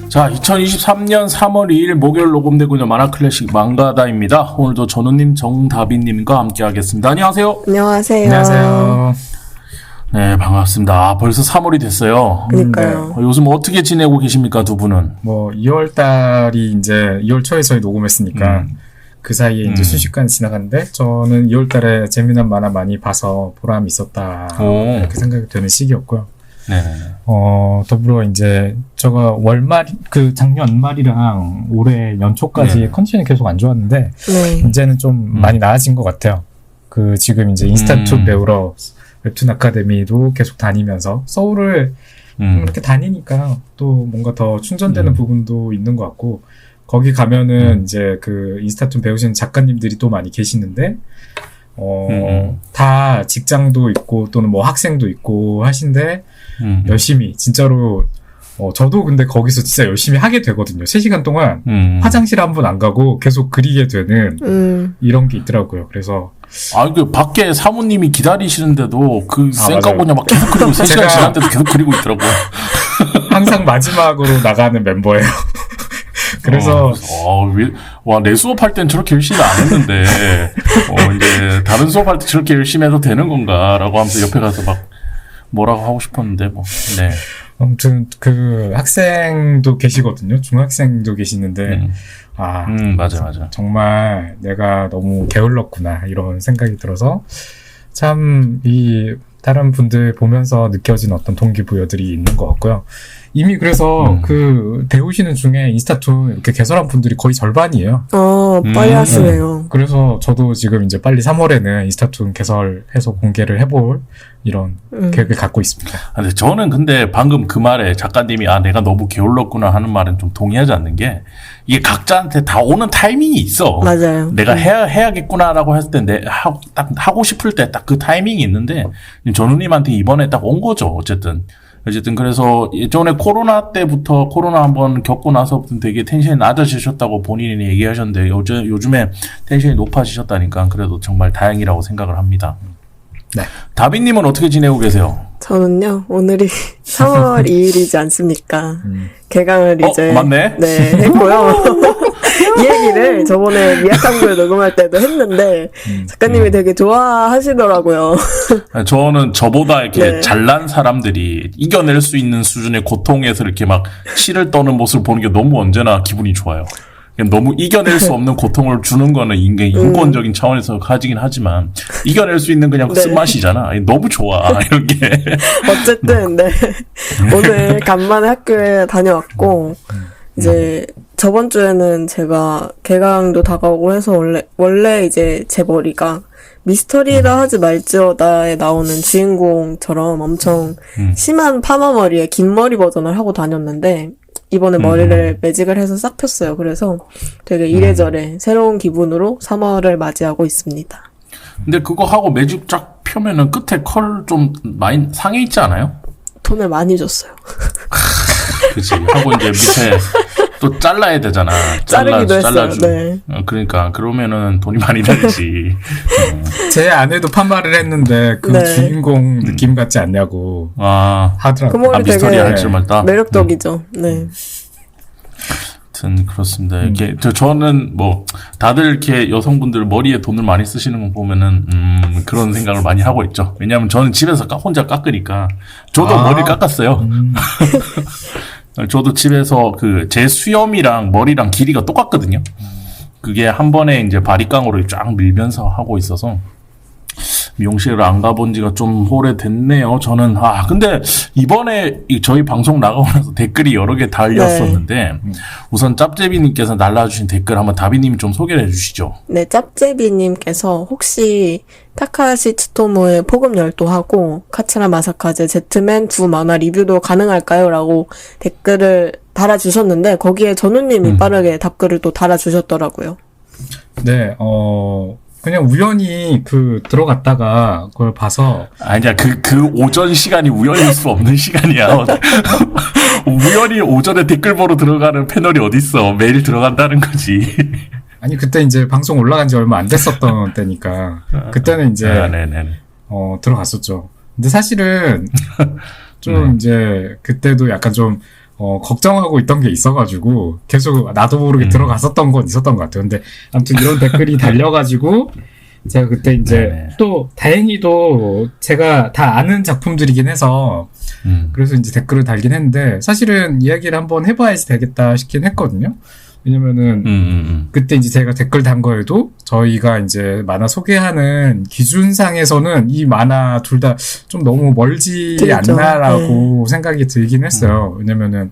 자, 2023년 3월 2일 목요일 녹음되고 있는 만화클래식 망가다입니다. 오늘도 전우님, 정다빈님과 함께하겠습니다. 안녕하세요. 안녕하세요. 안녕하세요. 네, 반갑습니다. 아, 벌써 3월이 됐어요. 그러니까요. 요즘 어떻게 지내고 계십니까, 두 분은? 2월 달이 이제 2월 초에 저희 녹음했으니까 그 사이에 이제 순식간에 지나갔는데 저는 2월 달에 재미난 만화 많이 봐서 보람이 있었다. 이렇게 생각이 되는 시기였고요. 네. 더불어 이제 제가 작년 말이랑 올해 연초까지 컨디션이 계속 안 좋았는데 네. 이제는 좀 많이 나아진 것 같아요. 지금 이제 인스타툰 배우러 웹툰 아카데미도 계속 다니면서 서울을 이렇게 다니니까 또 뭔가 더 충전되는 부분도 있는 것 같고 거기 가면은 이제 그 인스타툰 배우시는 작가님들이 또 많이 계시는데 다 직장도 있고 또는 뭐 학생도 있고 하신데 열심히 진짜로 저도 근데 거기서 진짜 열심히 하게 되거든요. 3시간 동안 화장실 한 번 안 가고 계속 그리게 되는 이런 게 있더라고요. 그래서 밖에 사모님이 기다리시는데도 쌩까고냐 막 계속 그리고 3시간 지났는데도 계속 그리고 있더라고요. 항상 마지막으로 나가는 멤버예요. 그래서 내 수업할 땐 저렇게 열심히 안 했는데 이제 다른 수업할 때 저렇게 열심히 해도 되는 건가라고 하면서 옆에 가서 막 뭐라고 하고 싶었는데 네. 아무튼 학생도 계시거든요. 중학생도 계시는데 맞아. 정말 내가 너무 게을렀구나 이런 생각이 들어서 참 이 다른 분들 보면서 느껴진 어떤 동기부여들이 있는 것 같고요. 이미 그래서 배우시는 중에 인스타툰 이렇게 개설한 분들이 거의 절반이에요. 빨리 하시네요. 그래서 저도 지금 이제 빨리 3월에는 인스타툰 개설해서 공개를 해볼 이런 계획을 갖고 있습니다. 근데 저는 방금 그 말에 작가님이 내가 너무 게을렀구나 하는 말은 좀 동의하지 않는 게 이게 각자한테 다 오는 타이밍이 있어. 맞아요. 내가 해야겠구나라고 했을 때 딱 하고 싶을 때 딱 그 타이밍이 있는데 전우님한테 이번에 딱 온 거죠. 어쨌든 그래서 예전에 코로나 때부터 코로나 한번 겪고 나서부터 되게 텐션이 낮아지셨다고 본인이 얘기하셨는데 요즘에 텐션이 높아지셨다니까 그래도 정말 다행이라고 생각을 합니다. 네. 다빈님은 어떻게 지내고 계세요? 저는요, 오늘이 3월 2일이지 않습니까? 개강을 이제. 맞네? 네, 했고요. 이 얘기를 저번에 미약한글 녹음할 때도 했는데, 작가님이 되게 좋아하시더라고요. 저는 저보다 이렇게 네. 잘난 사람들이 이겨낼 수 있는 수준의 고통에서 이렇게 막 치를 떠는 모습을 보는 게 너무 언제나 기분이 좋아요. 너무 이겨낼 수 없는 고통을 주는 거는 인권적인 차원에서 가지긴 하지만 이겨낼 수 있는 그냥 네. 쓴맛이잖아. 너무 좋아 이런 게. 어쨌든, 네. 오늘 간만에 학교에 다녀왔고, 이제 저번 주에는 제가 개강도 다가오고 해서 원래 이제 제 머리가 미스터리라 하지 말지어다에 나오는 주인공처럼 엄청 심한 파마 머리에 긴 머리 버전을 하고 다녔는데 이번에 머리를 매직을 해서 싹 폈어요. 그래서 되게 이래저래 새로운 기분으로 3월을 맞이하고 있습니다. 근데 그거 하고 매직 쫙 펴면은 끝에 컬 좀 많이 상해 있지 않아요? 돈을 많이 줬어요. 그치. 하고 이제 밑에 또 잘라야 되잖아. 자르기도 했어요. 네. 그러니까 그러면은 돈이 많이 들지. 제 아내도 판말을 했는데 네. 주인공 느낌 같지 않냐고 그 하더라고요. 머리 미스터리 되게 할 줄만 다. 매력적이죠. 네. 아무튼 그렇습니다. 이렇게 저는 다들 이렇게 여성분들 머리에 돈을 많이 쓰시는 거 보면은 그런 생각을 많이 하고 있죠. 왜냐하면 저는 집에서 혼자 깎으니까 저도 머리 깎았어요. 저도 집에서 제 수염이랑 머리랑 길이가 똑같거든요. 그게 한 번에 이제 바리깡으로 쫙 밀면서 하고 있어서 미용실을 안 가본 지가 좀 오래됐네요. 저는 근데 이번에 저희 방송 나가고 나서 댓글이 여러 개 달렸었는데 우선 짭제비님께서 날라주신 댓글 한번 다비님이 좀 소개를 해주시죠. 네, 짭제비님께서 혹시 타카시 츠토무의 폭음 열도하고 카츠라 마사카제 제트맨 두 만화 리뷰도 가능할까요? 라고 댓글을 달아주셨는데 거기에 전우님이 빠르게 답글을 또 달아주셨더라고요. 네, 그냥 우연히 들어갔다가 그걸 봐서. 아니야, 그 오전 시간이 우연일 수 없는 시간이야. 우연히 오전에 댓글 보러 들어가는 패널이 어딨어. 매일 들어간다는 거지. 아니, 그때 이제 방송 올라간 지 얼마 안 됐었던 때니까. 그때는 이제, 들어갔었죠. 근데 사실은 좀 네. 이제 그때도 약간 좀 걱정하고 있던 게 있어가지고 계속 나도 모르게 들어갔었던 건 있었던 것 같아요. 근데 아무튼 이런 댓글이 달려가지고 제가 그때 이제 네네. 또 다행히도 제가 다 아는 작품들이긴 해서 그래서 이제 댓글을 달긴 했는데 사실은 이야기를 한번 해봐야지 되겠다 싶긴 했거든요. 왜냐면은 그때 이제 제가 댓글 단 거에도 저희가 이제 만화 소개하는 기준상에서는 이 만화 둘 다 좀 너무 멀지 그렇죠. 않나라고 생각이 들긴 했어요. 왜냐면은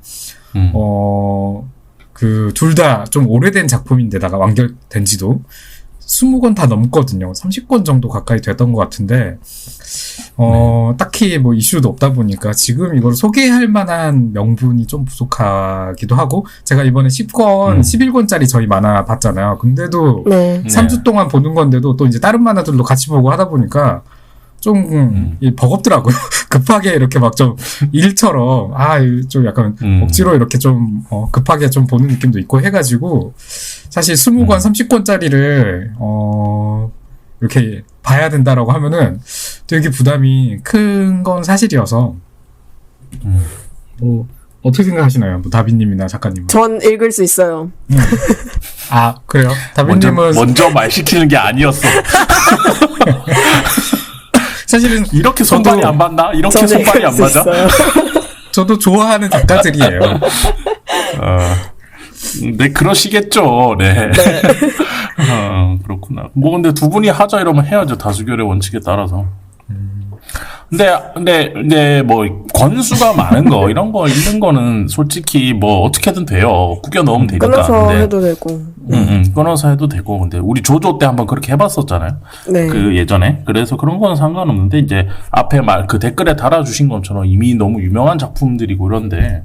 그 둘 다 좀 오래된 작품인데다가 완결된 지도 20권 다 넘거든요. 30권 정도 가까이 됐던 것 같은데 딱히 뭐 이슈도 없다 보니까 지금 이걸 소개할 만한 명분이 좀 부족하기도 하고 제가 이번에 10권, 11권짜리 저희 만화 봤잖아요. 근데도 네. 3주 동안 보는 건데도 또 이제 다른 만화들도 같이 보고 하다 보니까 좀 버겁더라고요. 급하게 이렇게 막 좀 일처럼 좀 약간 억지로 이렇게 좀 급하게 좀 보는 느낌도 있고 해가지고 사실 20권, 30권짜리를 이렇게 봐야 된다라고 하면은 되게 부담이 큰 건 사실이어서 뭐 어떻게 생각하시나요? 뭐 다비님이나 작가님은? 전 읽을 수 있어요. 그래요? 다비님은 먼저 말 시키는 게 아니었어. 사실은 이렇게 손발이 저도- 안 맞나? 이렇게 저는 손발이 읽을 안 수 맞아? 있어요. 저도 좋아하는 작가들이에요. 네, 그러시겠죠. 네. 그렇구나. 뭐, 근데 두 분이 하자 이러면 해야죠. 다수결의 원칙에 따라서. 근데, 뭐, 권수가 많은 거, 이런 거 읽는 거는 솔직히 뭐, 어떻게든 돼요. 구겨 넣으면 되니까. 끊어서 근데, 해도 되고. 끊어서 해도 되고. 근데, 우리 조조 때 한번 그렇게 해봤었잖아요. 네. 그 예전에. 그래서 그런 거는 상관없는데, 이제, 앞에 그 댓글에 달아주신 것처럼 이미 너무 유명한 작품들이고 이런데,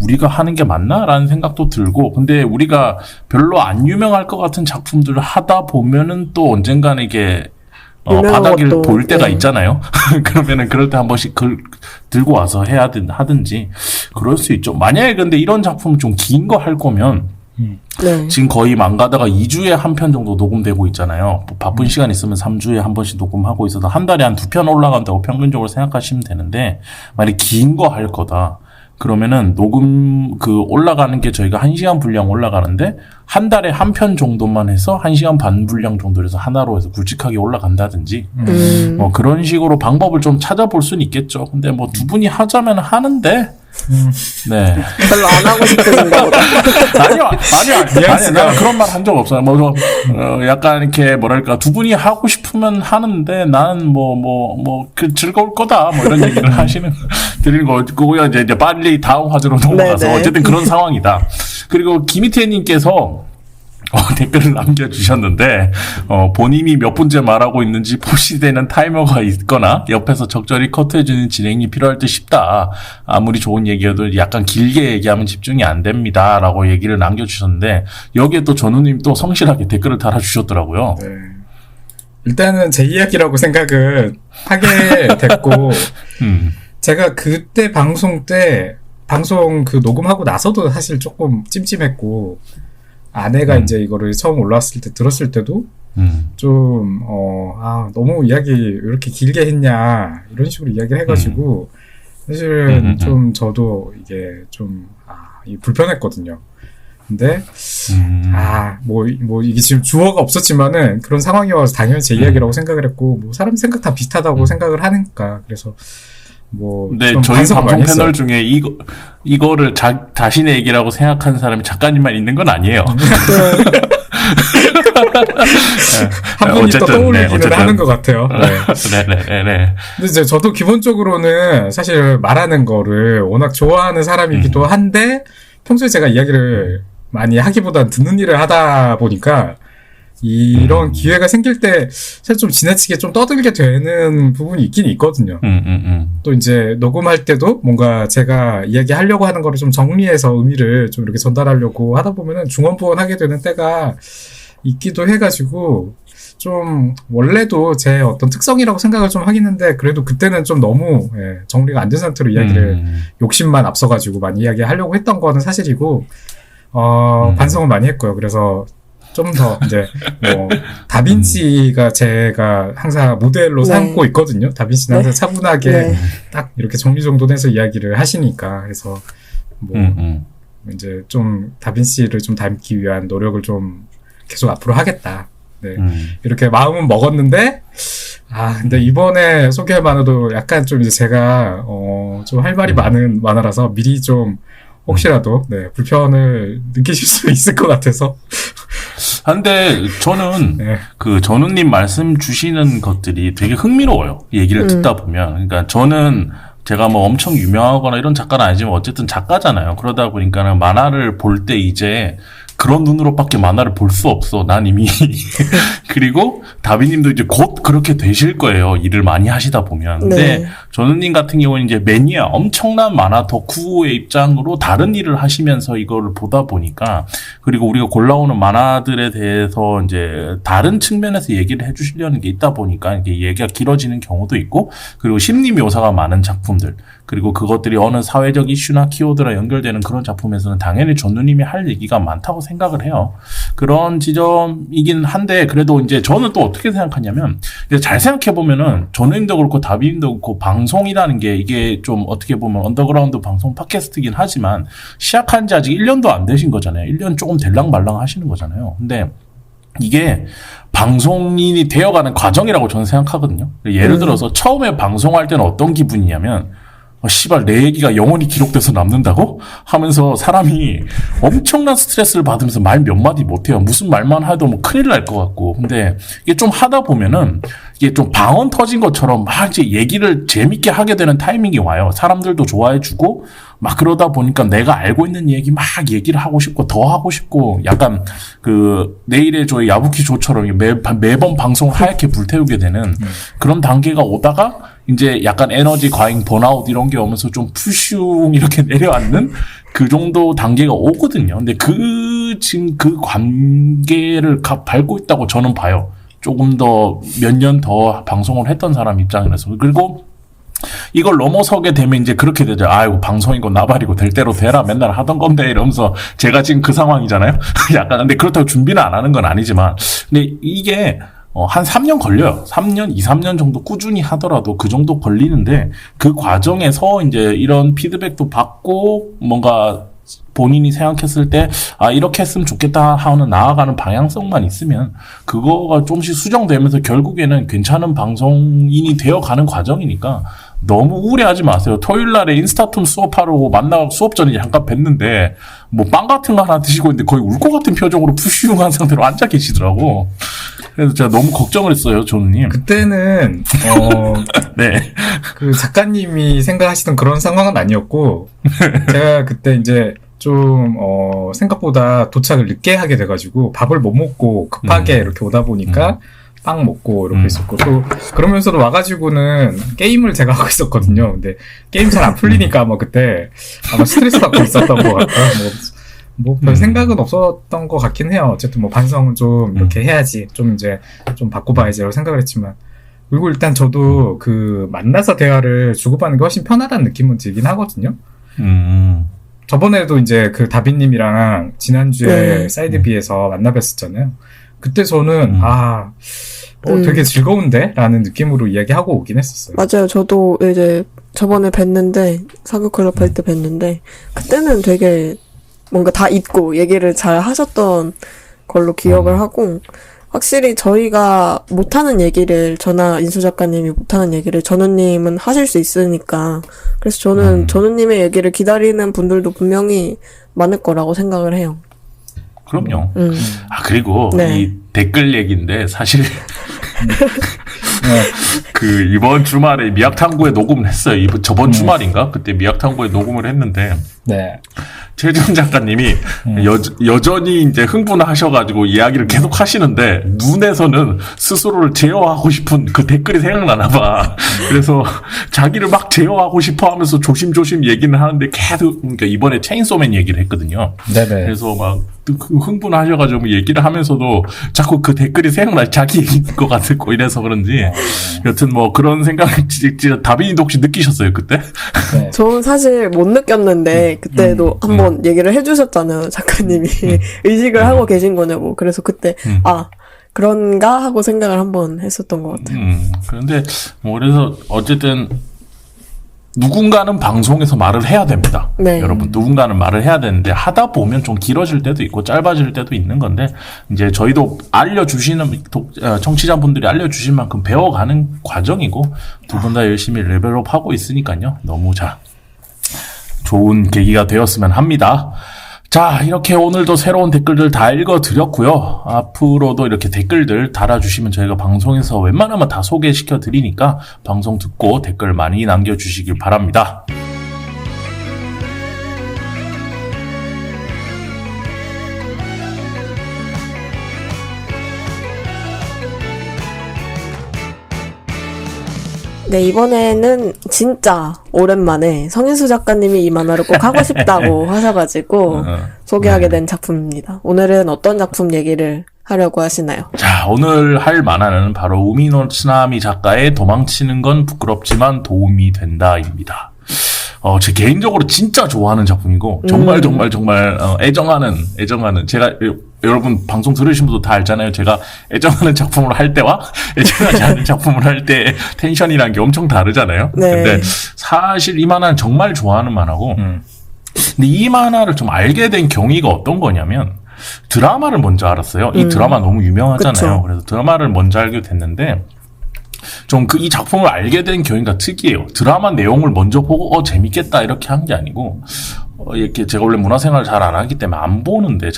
우리가 하는 게 맞나? 라는 생각도 들고, 근데 우리가 별로 안 유명할 것 같은 작품들을 하다 보면은 또 언젠가는 이게, 유명한 바닥을 것도, 볼 때가 네. 있잖아요. 그러면은 그럴 때 한 번씩 들고 와서 하든지, 그럴 수 있죠. 만약에 근데 이런 작품 좀 긴 거 할 거면, 네. 지금 거의 망가다가 2주에 한 편 정도 녹음되고 있잖아요. 뭐 바쁜 시간 있으면 3주에 한 번씩 녹음하고 있어서 한 달에 한 2편 올라간다고 평균적으로 생각하시면 되는데, 만약에 긴 거 할 거다. 그러면은 녹음 올라가는 게 저희가 1시간 분량 올라가는데 한 달에 한 편 정도만 해서 1시간 반 분량 정도로 해서 하나로 해서 굵직하게 올라간다든지 뭐 그런 식으로 방법을 좀 찾아볼 수는 있겠죠. 근데 뭐 두 분이 하자면 하는데 네. 별로 안 하고 싶으신가 보다. 아니요. 뉘앙스가- 나는 그런 말 한 적 없어요. 뭐, 약간 이렇게 뭐랄까, 두 분이 하고 싶으면 하는데 나는 즐거울 거다. 뭐 이런 얘기를 드리는 거. 그거야 이제 빨리 다음 화제로 넘어가서 네네. 어쨌든 그런 상황이다. 그리고 김희태님께서 댓글을 남겨주셨는데, 본인이 몇 분째 말하고 있는지 표시되는 타이머가 있거나, 옆에서 적절히 커트해주는 진행이 필요할 듯 싶다. 아무리 좋은 얘기여도 약간 길게 얘기하면 집중이 안 됩니다. 라고 얘기를 남겨주셨는데, 여기에 또 전우님 또 성실하게 댓글을 달아주셨더라고요. 네. 일단은 제 이야기라고 생각을 하게 됐고 제가 그때 방송 그 녹음하고 나서도 사실 조금 찜찜했고 아내가 이제 이거를 처음 올라왔을 때 들었을 때도 좀 너무 이야기 왜 이렇게 길게 했냐 이런 식으로 이야기를 해가지고 사실은 좀 저도 이게 좀 불편했거든요. 근데 뭐 이게 지금 주어가 없었지만은 그런 상황이어서 당연히 제 이야기라고 생각을 했고 뭐 사람 생각 다 비슷하다고 생각을 하니까 그래서 뭐 근데 좀 저희 반성을 방송 많이 했어요. 패널 중에 이거를 자신의 얘기라고 생각하는 사람이 작가님만 있는 건 아니에요. 한 분이 또 떠올리기는 하는 것 같아요. 네네네. 근데 이제 저도 기본적으로는 사실 말하는 거를 워낙 좋아하는 사람이기도 한데 평소에 제가 이야기를 많이 하기보단 듣는 일을 하다 보니까 이런 기회가 생길 때 사실 좀 지나치게 좀 떠들게 되는 부분이 있긴 있거든요. 또 이제 녹음할 때도 뭔가 제가 이야기하려고 하는 거를 좀 정리해서 의미를 좀 이렇게 전달하려고 하다 보면은 중언부언하게 되는 때가 있기도 해가지고 좀 원래도 제 어떤 특성이라고 생각을 좀 하긴 했는데 그래도 그때는 좀 너무 정리가 안 된 상태로 이야기를 욕심만 앞서가지고 많이 이야기하려고 했던 거는 사실이고 반성은 많이 했고요. 그래서 좀 더 이제 뭐 다빈치가 제가 항상 모델로 네. 삼고 있거든요. 다빈치는 항상 차분하게 네. 딱 이렇게 정리정돈해서 이야기를 하시니까 그래서 뭐 이제 좀 다빈치를 좀 닮기 위한 노력을 좀 계속 앞으로 하겠다. 네. 이렇게 마음은 먹었는데 근데 이번에 소개만으로도 약간 좀 이제 제가 좀 할 말이 많아라서 미리 좀 혹시라도 네, 불편을 느끼실 수 있을 것 같아서. 근데 저는 네. 그 전우님 말씀 주시는 것들이 되게 흥미로워요. 얘기를 듣다 보면. 그러니까 저는 제가 뭐 엄청 유명하거나 이런 작가는 아니지만 어쨌든 작가잖아요. 그러다 보니까는 만화를 볼 때 이제 그런 눈으로밖에 만화를 볼 수 없어. 난 이미. 그리고 다비님도 이제 곧 그렇게 되실 거예요. 일을 많이 하시다 보면. 근데 네. 전우님 같은 경우는 이제 매니아, 엄청난 만화 덕후의 입장으로 다른 일을 하시면서 이거를 보다 보니까, 그리고 우리가 골라오는 만화들에 대해서 이제 다른 측면에서 얘기를 해주시려는 게 있다 보니까 이게 얘기가 길어지는 경우도 있고, 그리고 심리 묘사가 많은 작품들, 그리고 그것들이 어느 사회적 이슈나 키워드랑 연결되는 그런 작품에서는 당연히 전우님이 할 얘기가 많다고 생각을 해요. 그런 지점이긴 한데, 그래도 이제 저는 또 어떻게 생각하냐면, 이제 잘 생각해보면은, 전우님도 그렇고, 다비님도 그렇고, 방송이라는 게 이게 좀 어떻게 보면 언더그라운드 방송 팟캐스트긴 하지만, 시작한 지 아직 1년도 안 되신 거잖아요. 1년 조금 될랑말랑 하시는 거잖아요. 근데, 이게 방송인이 되어가는 과정이라고 저는 생각하거든요. 예를 들어서 처음에 방송할 때는 어떤 기분이냐면, 씨발 내 얘기가 영원히 기록돼서 남는다고? 하면서 사람이 엄청난 스트레스를 받으면서 말 몇 마디 못해요. 무슨 말만 해도 뭐 큰일 날 것 같고. 근데 이게 좀 하다 보면은 이게 좀 방언 터진 것처럼 막 이제 얘기를 재밌게 하게 되는 타이밍이 와요. 사람들도 좋아해주고 막 그러다 보니까 내가 알고 있는 얘기 막 얘기를 하고 싶고 더 하고 싶고, 약간 그 내일의 저희 야부키 조처럼 매번 방송을 하얗게 불태우게 되는 그런 단계가 오다가 이제 약간 에너지 과잉, 번아웃 이런 게 오면서 좀 푸슝 이렇게 내려앉는 그 정도 단계가 오거든요. 근데 지금 그 관계를 밟고 있다고 저는 봐요. 조금 더 몇 년 더 방송을 했던 사람 입장에서. 그리고 이걸 넘어서게 되면 이제 그렇게 되죠. 아이고, 방송이고 나발이고 될 대로 되라 맨날 하던 건데 이러면서 제가 지금 그 상황이잖아요. 약간 근데 그렇다고 준비는 안 하는 건 아니지만, 근데 이게 한 3년 걸려요. 3년, 2, 3년 정도 꾸준히 하더라도 그 정도 걸리는데, 그 과정에서 이제 이런 피드백도 받고, 뭔가 본인이 생각했을 때, 이렇게 했으면 좋겠다 하는 나아가는 방향성만 있으면, 그거가 조금씩 수정되면서 결국에는 괜찮은 방송인이 되어가는 과정이니까, 너무 우울해하지 마세요. 토요일 날에 인스타툼 수업하러 수업 전에 잠깐 뵀는데, 뭐 빵 같은 거 하나 드시고 있는데 거의 울 것 같은 표정으로 푸쉬웅한 상태로 앉아 계시더라고. 그래서 제가 너무 걱정을 했어요, 조누님. 그때는 네. 그 작가님이 생각하시던 그런 상황은 아니었고, 제가 그때 이제 좀 생각보다 도착을 늦게 하게 돼가지고 밥을 못 먹고 급하게 이렇게 오다 보니까 빵 먹고 이렇게 있었고, 또 그러면서도 와가지고는 게임을 제가 하고 있었거든요. 근데 게임 잘 안 풀리니까 아마 그때 아마 스트레스 받고 있었던 것 같아요. 뭐 별 생각은 없었던 것 같긴 해요. 어쨌든 뭐 반성은 좀 이렇게 해야지, 좀 이제 좀 바꿔봐야지라고 생각을 했지만, 그리고 일단 저도 그 만나서 대화를 주고받는 게 훨씬 편하다는 느낌은 들긴 하거든요. 저번에도 이제 그 다빈님이랑 지난주에 사이드비에서 만나 뵀었잖아요. 그때 저는 되게 즐거운데? 라는 느낌으로 이야기하고 오긴 했었어요. 맞아요. 저도 이제 저번에 뵀는데, 사교클럽 할 때 뵀는데, 그때는 되게 뭔가 다 잊고 얘기를 잘 하셨던 걸로 기억을 하고, 확실히 저희가 못하는 얘기를, 저나 인수 작가님이 못하는 얘기를 전우님은 하실 수 있으니까, 그래서 저는 전우님의 얘기를 기다리는 분들도 분명히 많을 거라고 생각을 해요. 그럼요. 그리고 네. 이 댓글 얘기인데 사실 그 이번 주말에 미학탐구에 녹음을 했어요. 저번 주말인가? 그때 미학탐구에 녹음을 했는데, 네. 최지훈 작가님이 여전히 이제 흥분하셔가지고 이야기를 계속 하시는데, 눈에서는 스스로를 제어하고 싶은 그 댓글이 생각나나 봐. 그래서 자기를 막 제어하고 싶어 하면서 조심조심 얘기는 하는데 계속, 그러니까 이번에 체인소맨 얘기를 했거든요. 네네. 그래서 막 흥분하셔가지고 얘기를 하면서도 자꾸 그 댓글이 생각나, 자기 얘기인 것 같고 이래서 그런지. 여튼 뭐 그런 생각, 진짜 다빈이도 혹시 느끼셨어요, 그때? 네. 저는 사실 못 느꼈는데, 때 그때도 한번 얘기를 해주셨잖아요. 작가님이 의식을 하고 계신 거냐고. 그래서 그때 아 그런가 하고 생각을 한번 했었던 것 같아요. 그런데 뭐 그래서 어쨌든 누군가는 방송에서 말을 해야 됩니다. 네. 여러분 누군가는 말을 해야 되는데 하다 보면 좀 길어질 때도 있고 짧아질 때도 있는 건데 이제 저희도 알려주시는 청취자분들이 알려주신 만큼 배워가는 과정이고 두 분 다 열심히 레벨업하고 있으니까요. 너무 좋은 계기가 되었으면 합니다. 자, 이렇게 오늘도 새로운 댓글들 다 읽어드렸고요. 앞으로도 이렇게 댓글들 달아주시면 저희가 방송에서 웬만하면 다 소개시켜 드리니까 방송 듣고 댓글 많이 남겨주시길 바랍니다. 네, 이번에는 진짜 오랜만에 성인수 작가님이 이 만화를 꼭 하고 싶다고 하셔가지고 소개하게 된 작품입니다. 오늘은 어떤 작품 얘기를 하려고 하시나요? 자, 오늘 할 만화는 바로 우미노 츠나미 작가의 도망치는 건 부끄럽지만 도움이 된다입니다. 제 개인적으로 진짜 좋아하는 작품이고 정말 애정하는 제가 여러분 방송 들으신 분도 다 알잖아요. 제가 애정하는 작품을 할 때와 애정하지 않는 작품을 할 때 텐션이란 게 엄청 다르잖아요. 네. 근데 사실 이 만화는 정말 좋아하는 만화고 근데 이 만화를 좀 알게 된 경위가 어떤 거냐면 드라마를 먼저 알았어요. 이 드라마 너무 유명하잖아요. 그쵸. 그래서 드라마를 먼저 알게 됐는데 좀 이 작품을 알게 된 경위가 특이해요. 드라마 내용을 먼저 보고 재밌겠다 이렇게 한 게 아니고 이렇게 제가 원래 문화생활을 잘 안 하기 때문에 안 보는데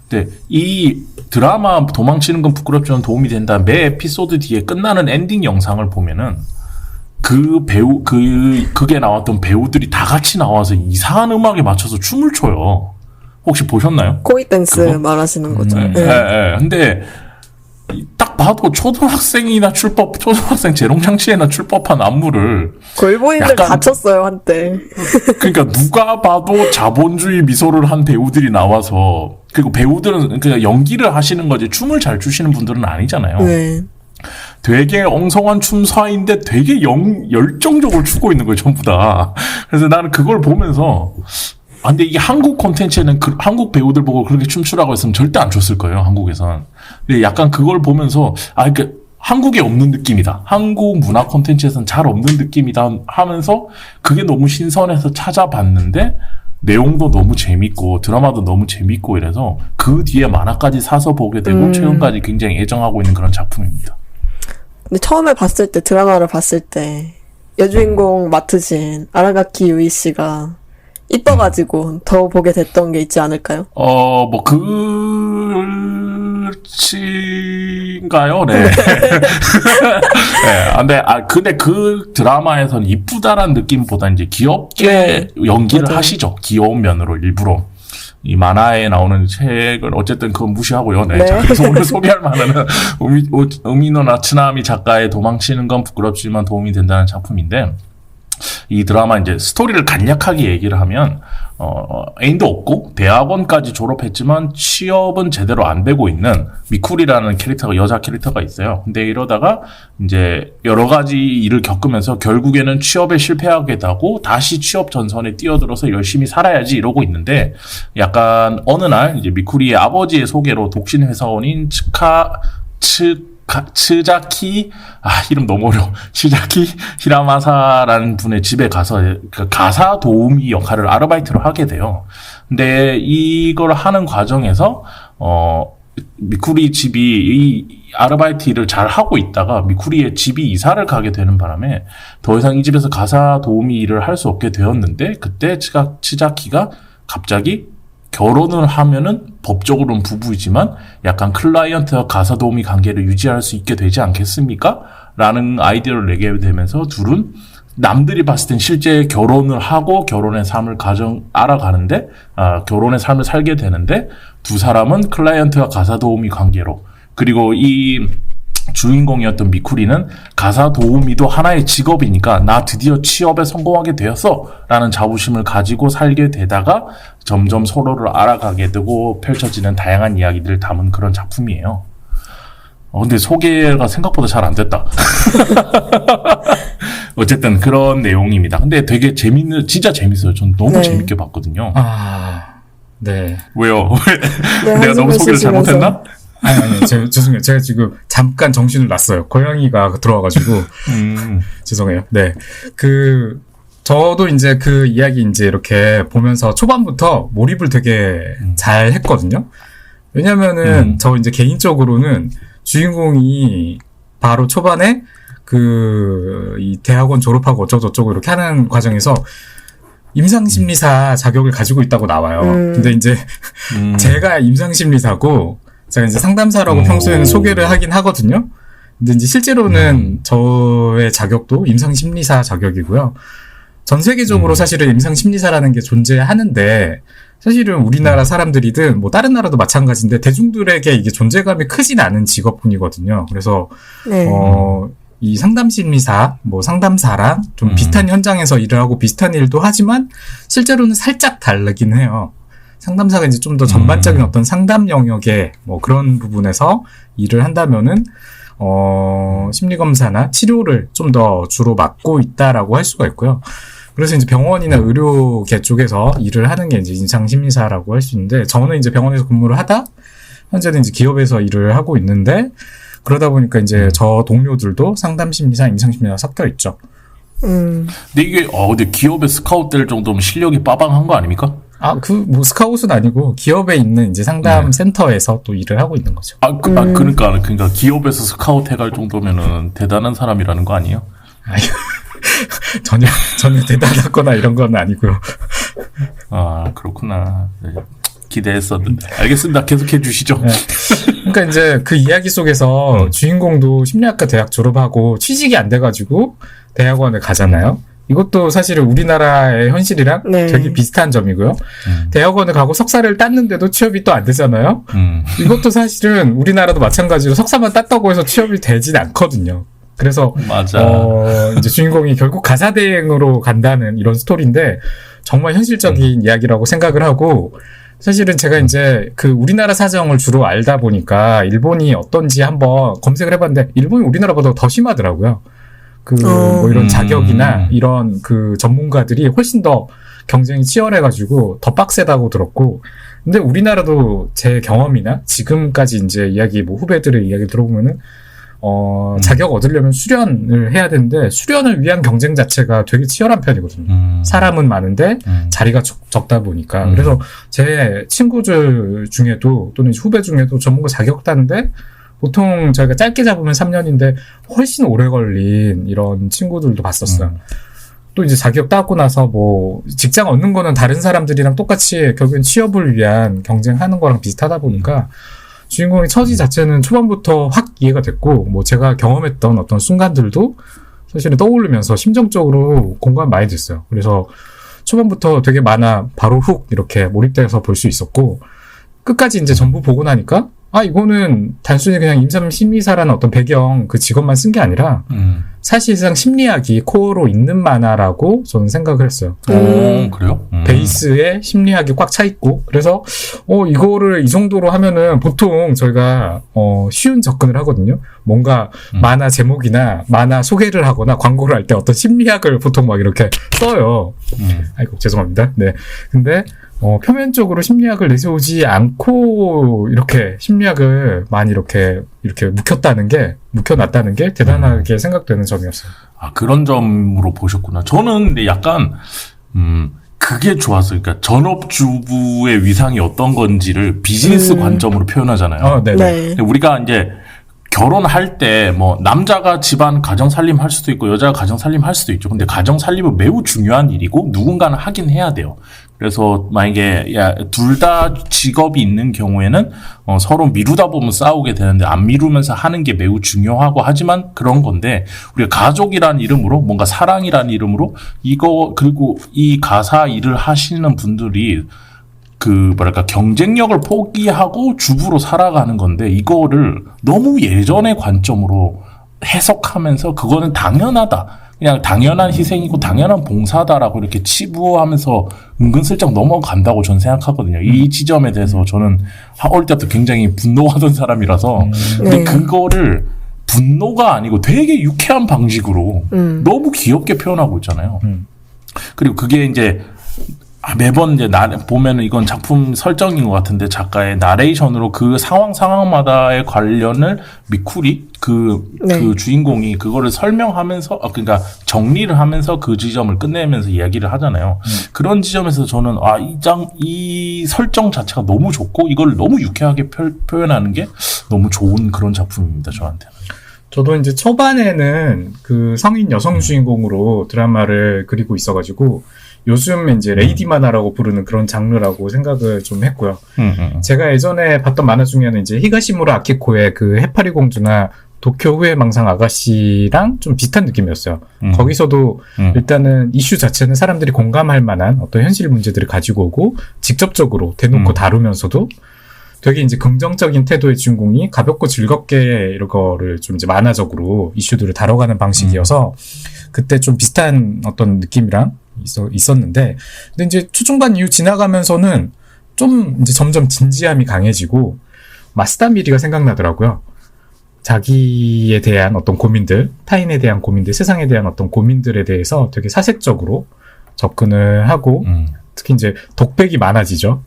근데 이 드라마 도망치는 건 부끄럽지만 도움이 된다 매 에피소드 뒤에 끝나는 엔딩 영상을 보면은 그게 나왔던 배우들이 다 같이 나와서 이상한 음악에 맞춰서 춤을 춰요. 혹시 보셨나요? 코이 댄스 그거? 말하시는 거죠. 네. 근데 딱 봐도 초등학생 재롱장치에나 출법한 안무를 골보이들 약간- 다쳤어요 한때. 그러니까 누가 봐도 자본주의 미소를 한 배우들이 나와서 그리고 배우들은 그냥 연기를 하시는 거지 춤을 잘 추시는 분들은 아니잖아요. 네. 되게 엉성한 춤사인데 되게 열정적으로 추고 있는 거예요 전부 다. 그래서 나는 그걸 보면서 근데 이게 한국 콘텐츠에는 한국 배우들 보고 그렇게 춤추라고 했으면 절대 안 췄을 거예요, 한국에선. 근데 약간 그걸 보면서, 그러니까 한국에 없는 느낌이다. 한국 문화 콘텐츠에선 잘 없는 느낌이다 하면서 그게 너무 신선해서 찾아봤는데 내용도 너무 재밌고 드라마도 너무 재밌고 이래서 그 뒤에 만화까지 사서 보게 되고 최근까지 굉장히 애정하고 있는 그런 작품입니다. 근데 처음에 봤을 때 드라마를 봤을 때 여주인공 맡으신 아라가키 유이 씨가 이뻐가지고 더 보게 됐던 게 있지 않을까요? 그렇지인가요? 네. 네. 근데 그 드라마에서는 이쁘다란 느낌보다 이제 귀엽게 연기를 맞아요. 하시죠. 귀여운 면으로 일부러. 이 만화에 나오는 책을 어쨌든 그건 무시하고요. 네. 네. 자, 그래서 오늘 소개할 만화는 우미노 나츠나미 작가의 도망치는 건 부끄럽지만 도움이 된다는 작품인데 이 드라마 이제 스토리를 간략하게 얘기를 하면 애인도 없고 대학원까지 졸업했지만 취업은 제대로 안 되고 있는 미쿠리라는 여자 캐릭터가 있어요. 근데 이러다가 이제 여러 가지 일을 겪으면서 결국에는 취업에 실패하게 되고 다시 취업 전선에 뛰어들어서 열심히 살아야지 이러고 있는데 약간 어느 날 이제 미쿠리의 아버지의 소개로 독신 회사원인 츠자키 이름 너무 어려워. 츠자키 히라마사라는 분의 집에 가서 그 가사 도우미 역할을 아르바이트로 하게 돼요. 근데 이걸 하는 과정에서 미쿠리 집이 이 아르바이트 일을 잘 하고 있다가 미쿠리의 집이 이사를 가게 되는 바람에 더 이상 이 집에서 가사 도우미 일을 할 수 없게 되었는데 그때 츠자키가 갑자기 결혼을 하면은 법적으로는 부부이지만 약간 클라이언트와 가사 도우미 관계를 유지할 수 있게 되지 않겠습니까? 라는 아이디어를 내게 되면서 둘은 남들이 봤을 땐 실제 결혼을 하고 결혼의 삶을 알아가는데 결혼의 삶을 살게 되는데 두 사람은 클라이언트와 가사 도우미 관계로 그리고 이 주인공이었던 미쿠리는 가사 도우미도 하나의 직업이니까 나 드디어 취업에 성공하게 되었어 라는 자부심을 가지고 살게 되다가 점점 서로를 알아가게 되고 펼쳐지는 다양한 이야기들을 담은 그런 작품이에요. 근데 소개가 생각보다 잘 안 됐다. 어쨌든 그런 내용입니다. 근데 되게 진짜 재밌어요. 전 너무 네. 재밌게 봤거든요. 네. 왜요? 네, 내가 너무 한숨을 소개를 쉬시면서. 잘못했나? 아니, 죄송해요. 제가 지금 잠깐 정신을 놨어요. 고양이가 들어와가지고. 죄송해요. 네. 저도 이제 그 이야기 이제 이렇게 보면서 초반부터 몰입을 되게 잘 했거든요. 왜냐면은 저 이제 개인적으로는 주인공이 바로 초반에 이 대학원 졸업하고 어쩌고저쩌고 이렇게 하는 과정에서 임상심리사 자격을 가지고 있다고 나와요. 근데 이제 제가 임상심리사고 제가 이제 상담사라고 평소에는 소개를 하긴 하거든요. 근데 이제 실제로는 저의 자격도 임상심리사 자격이고요. 전 세계적으로 사실은 임상심리사라는 게 존재하는데 사실은 우리나라 사람들이든 뭐 다른 나라도 마찬가지인데 대중들에게 이게 존재감이 크진 않은 직업군이거든요. 그래서 네. 이 상담심리사, 뭐 상담사랑 좀 비슷한 현장에서 일을 하고 비슷한 일도 하지만 실제로는 살짝 다르긴 해요. 상담사가 이제 좀 더 전반적인 어떤 상담 영역의 뭐 그런 부분에서 일을 한다면은 심리검사나 치료를 좀 더 주로 맡고 있다라고 할 수가 있고요. 그래서 이제 병원이나 의료계 쪽에서 일을 하는 게 이제 임상심리사라고 할 수 있는데, 저는 이제 병원에서 근무를 하다, 현재는 이제 기업에서 일을 하고 있는데, 그러다 보니까 이제 저 동료들도 상담심리사, 임상심리사 섞여 있죠. 근데 이게, 근데 기업에 스카웃 될 정도면 실력이 빠방한 거 아닙니까? 뭐 스카웃은 아니고, 기업에 있는 이제 상담 센터에서 또 일을 하고 있는 거죠. 그러니까 기업에서 스카웃 해갈 정도면은 대단한 사람이라는 거 아니에요? 전혀 대단하거나 이런 건 아니고요. 그렇구나. 네. 기대했었는데. 알겠습니다. 계속해 주시죠. 네. 그러니까 이제 그 이야기 속에서 주인공도 심리학과 대학 졸업하고 취직이 안 돼가지고 대학원을 가잖아요. 이것도 사실은 우리나라의 현실이랑 네. 되게 비슷한 점이고요. 대학원을 가고 석사를 땄는데도 취업이 또 안 되잖아요. 이것도 사실은 우리나라도 마찬가지로 석사만 땄다고 해서 취업이 되진 않거든요. 그래서 맞아. 이제 주인공이 결국 가사대행으로 간다는 이런 스토리인데 정말 현실적인 이야기라고 생각을 하고, 사실은 제가 이제 그 우리나라 사정을 주로 알다 보니까 일본이 어떤지 한번 검색을 해봤는데 일본이 우리나라보다 더 심하더라고요. 뭐 이런 자격이나 이런 그 전문가들이 훨씬 더 경쟁이 치열해가지고 더 빡세다고 들었고, 근데 우리나라도 제 경험이나 지금까지 이제 뭐 후배들의 이야기 들어보면은 자격 얻으려면 수련을 해야 되는데 수련을 위한 경쟁 자체가 되게 치열한 편이거든요. 사람은 많은데 자리가 적다 보니까. 그래서 제 친구들 중에도 또는 후배 중에도 전문가 자격 따는데 보통 저희가 짧게 잡으면 3년인데 훨씬 오래 걸린 이런 친구들도 봤었어요. 또 이제 자격 따고 나서 뭐 직장 얻는 거는 다른 사람들이랑 똑같이 결국엔 취업을 위한 경쟁하는 거랑 비슷하다 보니까 주인공의 처지 자체는 초반부터 확 이해가 됐고, 뭐 제가 경험했던 어떤 순간들도 사실은 떠오르면서 심정적으로 공감 많이 됐어요. 그래서 초반부터 되게 바로 훅 이렇게 몰입돼서 볼 수 있었고, 끝까지 이제 전부 보고 나니까 이거는 단순히 그냥 임상심리사라는 어떤 배경 그 직업만 쓴 게 아니라 사실상 심리학이 코어로 있는 만화라고 저는 생각을 했어요. 그래요? 베이스에 심리학이 꽉 차 있고, 그래서 이거를 이 정도로 하면은 보통 저희가 쉬운 접근을 하거든요. 뭔가 만화 제목이나 만화 소개를 하거나 광고를 할 때 어떤 심리학을 보통 막 이렇게 써요. 아이고 죄송합니다. 네. 근데 표면적으로 심리학을 내세우지 않고 이렇게 심리학을 많이 이렇게 묵혀놨다는 게 대단하게 생각되는 점이었어요. 그런 점으로 보셨구나. 저는 근데 약간 그게 좋았어요. 그러니까 전업주부의 위상이 어떤 건지를 비즈니스 관점으로 표현하잖아요. 네네. 네. 근데 우리가 이제 결혼할 때 뭐 남자가 집안 가정 살림 할 수도 있고 여자가 가정 살림 할 수도 있죠. 근데 가정 살림은 매우 중요한 일이고 누군가는 하긴 해야 돼요. 그래서 만약에 둘 다 직업이 있는 경우에는 서로 미루다 보면 싸우게 되는데 안 미루면서 하는 게 매우 중요하고, 하지만 그런 건데 우리가 가족이란 이름으로 뭔가 사랑이란 이름으로 그리고 이 가사 일을 하시는 분들이 경쟁력을 포기하고 주부로 살아가는 건데, 이거를 너무 예전의 관점으로 해석하면서 그거는 당연하다, 그냥 당연한 희생이고 당연한 봉사다라고 이렇게 치부하면서 은근슬쩍 넘어간다고 저는 생각하거든요. 이 지점에 대해서 저는 어릴 때부터 굉장히 분노하던 사람이라서. 근데 그거를 분노가 아니고 되게 유쾌한 방식으로 너무 귀엽게 표현하고 있잖아요. 그리고 그게 이제 매번 이제 보면은 이건 작품 설정인 것 같은데 작가의 나레이션으로 그 상황마다의 관련을 미쿠리 그 주인공이 그거를 설명하면서 그러니까 정리를 하면서 그 지점을 끝내면서 이야기를 하잖아요. 그런 지점에서 저는 이 설정 자체가 너무 좋고 이걸 너무 유쾌하게 표현하는 게 너무 좋은 그런 작품입니다, 저한테는. 저도 이제 초반에는 그 성인 여성 주인공으로 드라마를 그리고 있어가지고 요즘 이제 레이디 만화라고 부르는 그런 장르라고 생각을 좀 했고요. 제가 예전에 봤던 만화 중에는 이제 히가시무라 아키코의 그 해파리 공주나 도쿄 후의 망상 아가씨랑 좀 비슷한 느낌이었어요. 거기서도 일단은 이슈 자체는 사람들이 공감할 만한 어떤 현실 문제들을 가지고 오고 직접적으로 대놓고 다루면서도 되게 이제 긍정적인 태도의 주인공이 가볍고 즐겁게 이런 거를 좀 이제 만화적으로 이슈들을 다뤄가는 방식이어서 그때 좀 비슷한 어떤 느낌이랑 있었는데, 근데 이제 초중반 이후 지나가면서는 좀 이제 점점 진지함이 강해지고 마스다 미리가 생각나더라고요. 자기에 대한 어떤 고민들, 타인에 대한 고민들, 세상에 대한 어떤 고민들에 대해서 되게 사색적으로 접근을 하고 특히 이제 독백이 많아지죠.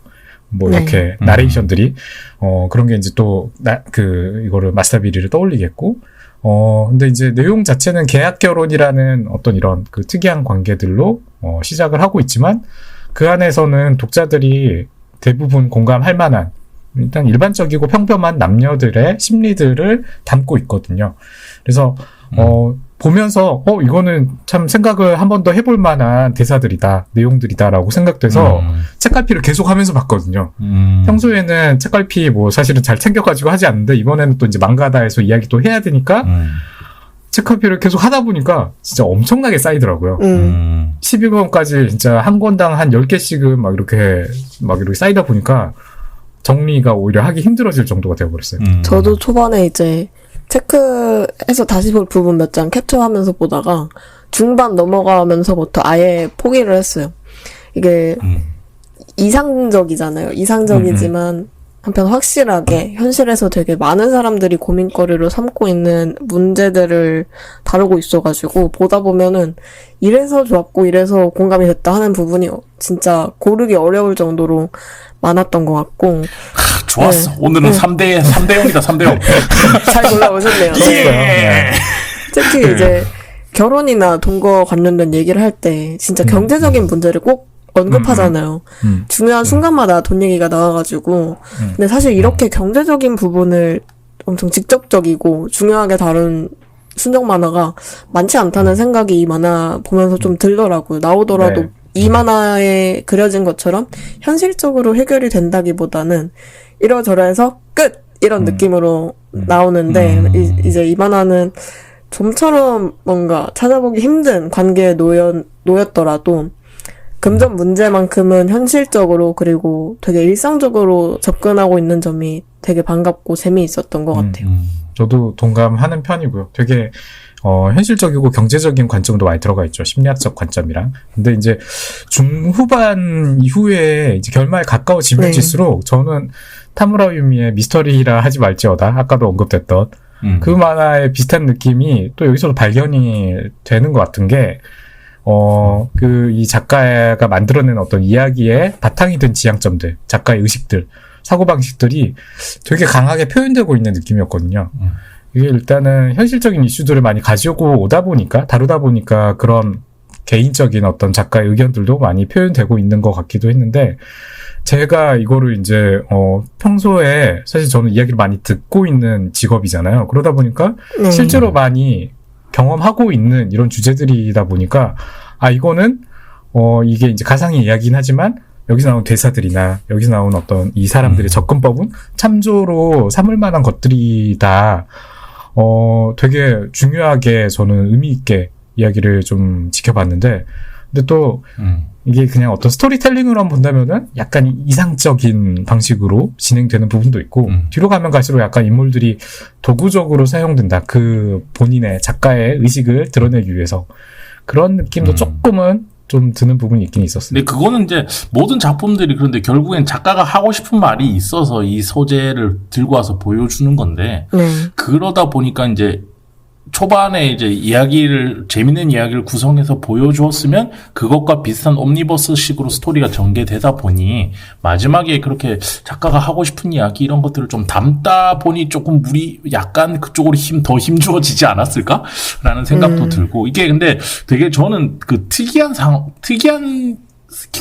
뭐 이렇게 나레이션들이 그런 게 이제 또 이거를 마스타비리를 떠올리겠고 근데 이제 내용 자체는 계약 결혼이라는 어떤 이런 그 특이한 관계들로 시작을 하고 있지만 그 안에서는 독자들이 대부분 공감할 만한 일단 일반적이고 평범한 남녀들의 심리들을 담고 있거든요. 그래서 보면서 이거는 참 생각을 한 번 더 해볼 만한 대사들이다, 내용들이다라고 생각돼서 책갈피를 계속 하면서 봤거든요. 평소에는 책갈피 뭐 사실은 잘 챙겨가지고 하지 않는데 이번에는 또 이제 망가다에서 이야기 또 해야 되니까 책갈피를 계속 하다 보니까 진짜 엄청나게 쌓이더라고요. 12권까지 진짜 한 권당 한 10개씩은 막 이렇게 쌓이다 보니까 정리가 오히려 하기 힘들어질 정도가 되어버렸어요. 저도 초반에 이제 체크해서 다시 볼 부분 몇 장 캡처하면서 보다가 중반 넘어가면서부터 아예 포기를 했어요. 이게 이상적이잖아요. 이상적이지만 한편 확실하게 현실에서 되게 많은 사람들이 고민거리로 삼고 있는 문제들을 다루고 있어가지고 보다 보면은 이래서 좋았고 이래서 공감이 됐다 하는 부분이 진짜 고르기 어려울 정도로 많았던 것 같고. 좋았어. 네. 오늘은 3대 0이다, 3대 0. 잘 골라오셨네요. 예. 특히 이제 결혼이나 동거 관련된 얘기를 할 때 진짜 경제적인 문제를 꼭 언급하잖아요. 중요한 순간마다 돈 얘기가 나와가지고. 근데 사실 이렇게 경제적인 부분을 엄청 직접적이고 중요하게 다룬 순정 만화가 많지 않다는 생각이 이 만화 보면서 좀 들더라고요. 나오더라도 네. 이 만화에 그려진 것처럼 현실적으로 해결이 된다기보다는 이러저러해서 끝! 이런 느낌으로 나오는데 이제 이 만화는 좀처럼 뭔가 찾아보기 힘든 관계에 놓였더라도 금전 문제만큼은 현실적으로 그리고 되게 일상적으로 접근하고 있는 점이 되게 반갑고 재미있었던 것 같아요. 저도 동감하는 편이고요. 되게 현실적이고 경제적인 관점도 많이 들어가 있죠. 심리학적 관점이랑. 근데 이제 중후반 이후에 이제 결말에 가까워지면질수록 저는 타무라 유미의 미스터리라 하지 말지어다. 아까도 언급됐던 그 만화의 비슷한 느낌이 또 여기서도 발견이 되는 것 같은 게 이 작가가 만들어낸 어떤 이야기의 바탕이 된 지향점들, 작가의 의식들, 사고방식들이 되게 강하게 표현되고 있는 느낌이었거든요. 이게 일단은 현실적인 이슈들을 많이 가지고 다루다 보니까 그런 개인적인 어떤 작가의 의견들도 많이 표현되고 있는 것 같기도 했는데, 제가 이거를 이제, 평소에 사실 저는 이야기를 많이 듣고 있는 직업이잖아요. 그러다 보니까 실제로 많이 경험하고 있는 이런 주제들이다 보니까, 이거는, 이게 이제 가상의 이야기긴 하지만, 여기서 나온 대사들이나, 여기서 나온 어떤 이 사람들의 접근법은 참조로 삼을 만한 것들이다. 되게 중요하게 저는 의미있게 이야기를 좀 지켜봤는데, 근데 또, 이게 그냥 어떤 스토리텔링으로 본다면은 약간 이상적인 방식으로 진행되는 부분도 있고, 뒤로 가면 갈수록 약간 인물들이 도구적으로 사용된다. 그 본인의 작가의 의식을 드러내기 위해서. 그런 느낌도 조금은 좀 드는 부분이 있긴 있었어요. 근데 그거는 이제 모든 작품들이 그런데 결국엔 작가가 하고 싶은 말이 있어서 이 소재를 들고 와서 보여주는 건데 네. 그러다 보니까 이제 초반에 이제 재밌는 이야기를 구성해서 보여주었으면 그것과 비슷한 옴니버스식으로 스토리가 전개되다 보니 마지막에 그렇게 작가가 하고 싶은 이야기 이런 것들을 좀 담다 보니 조금 약간 그쪽으로 더 힘주어지지 않았을까라는 생각도 들고 이게 근데 되게 저는 그 특이한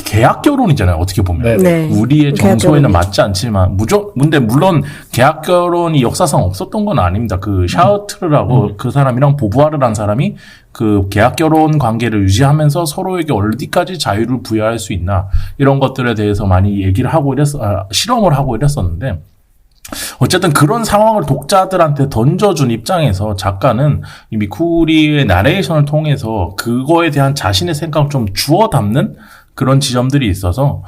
계약 결혼이잖아요. 어떻게 보면. 네. 네. 우리의 계약 정서에는 결혼이죠. 맞지 않지만 근데 물론 계약 결혼이 역사상 없었던 건 아닙니다. 그 샤우트르라고 그 사람이랑 보부아르라는 사람이 그 계약 결혼 관계를 유지하면서 서로에게 어디까지 자유를 부여할 수 있나 이런 것들에 대해서 많이 얘기를 하고 실험을 하고 이랬었는데 어쨌든 그런 상황을 독자들한테 던져준 입장에서 작가는 이 미쿠리의 나레이션을 통해서 그거에 대한 자신의 생각을 좀 주워 담는 그런 지점들이 있어서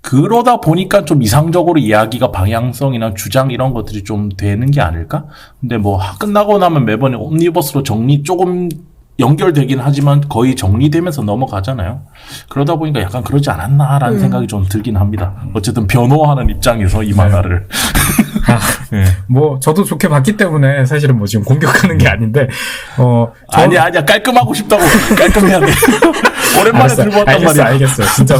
그러다 보니까 좀 이상적으로 이야기가 방향성이나 주장 이런 것들이 좀 되는 게 아닐까? 근데 뭐 끝나고 나면 매번 옴니버스로 조금 연결되긴 하지만 거의 정리되면서 넘어가잖아요. 그러다 보니까 약간 그러지 않았나라는 생각이 좀 들긴 합니다. 어쨌든 변호하는 입장에서 이 만화를. 네. 뭐 저도 좋게 봤기 때문에 사실은 뭐 지금 공격하는 게 아닌데 아니야 깔끔하고 싶다고 깔끔해야 돼. 오랜만에 알았어요. 들고 왔단 말이야. 알겠어요. 진짜.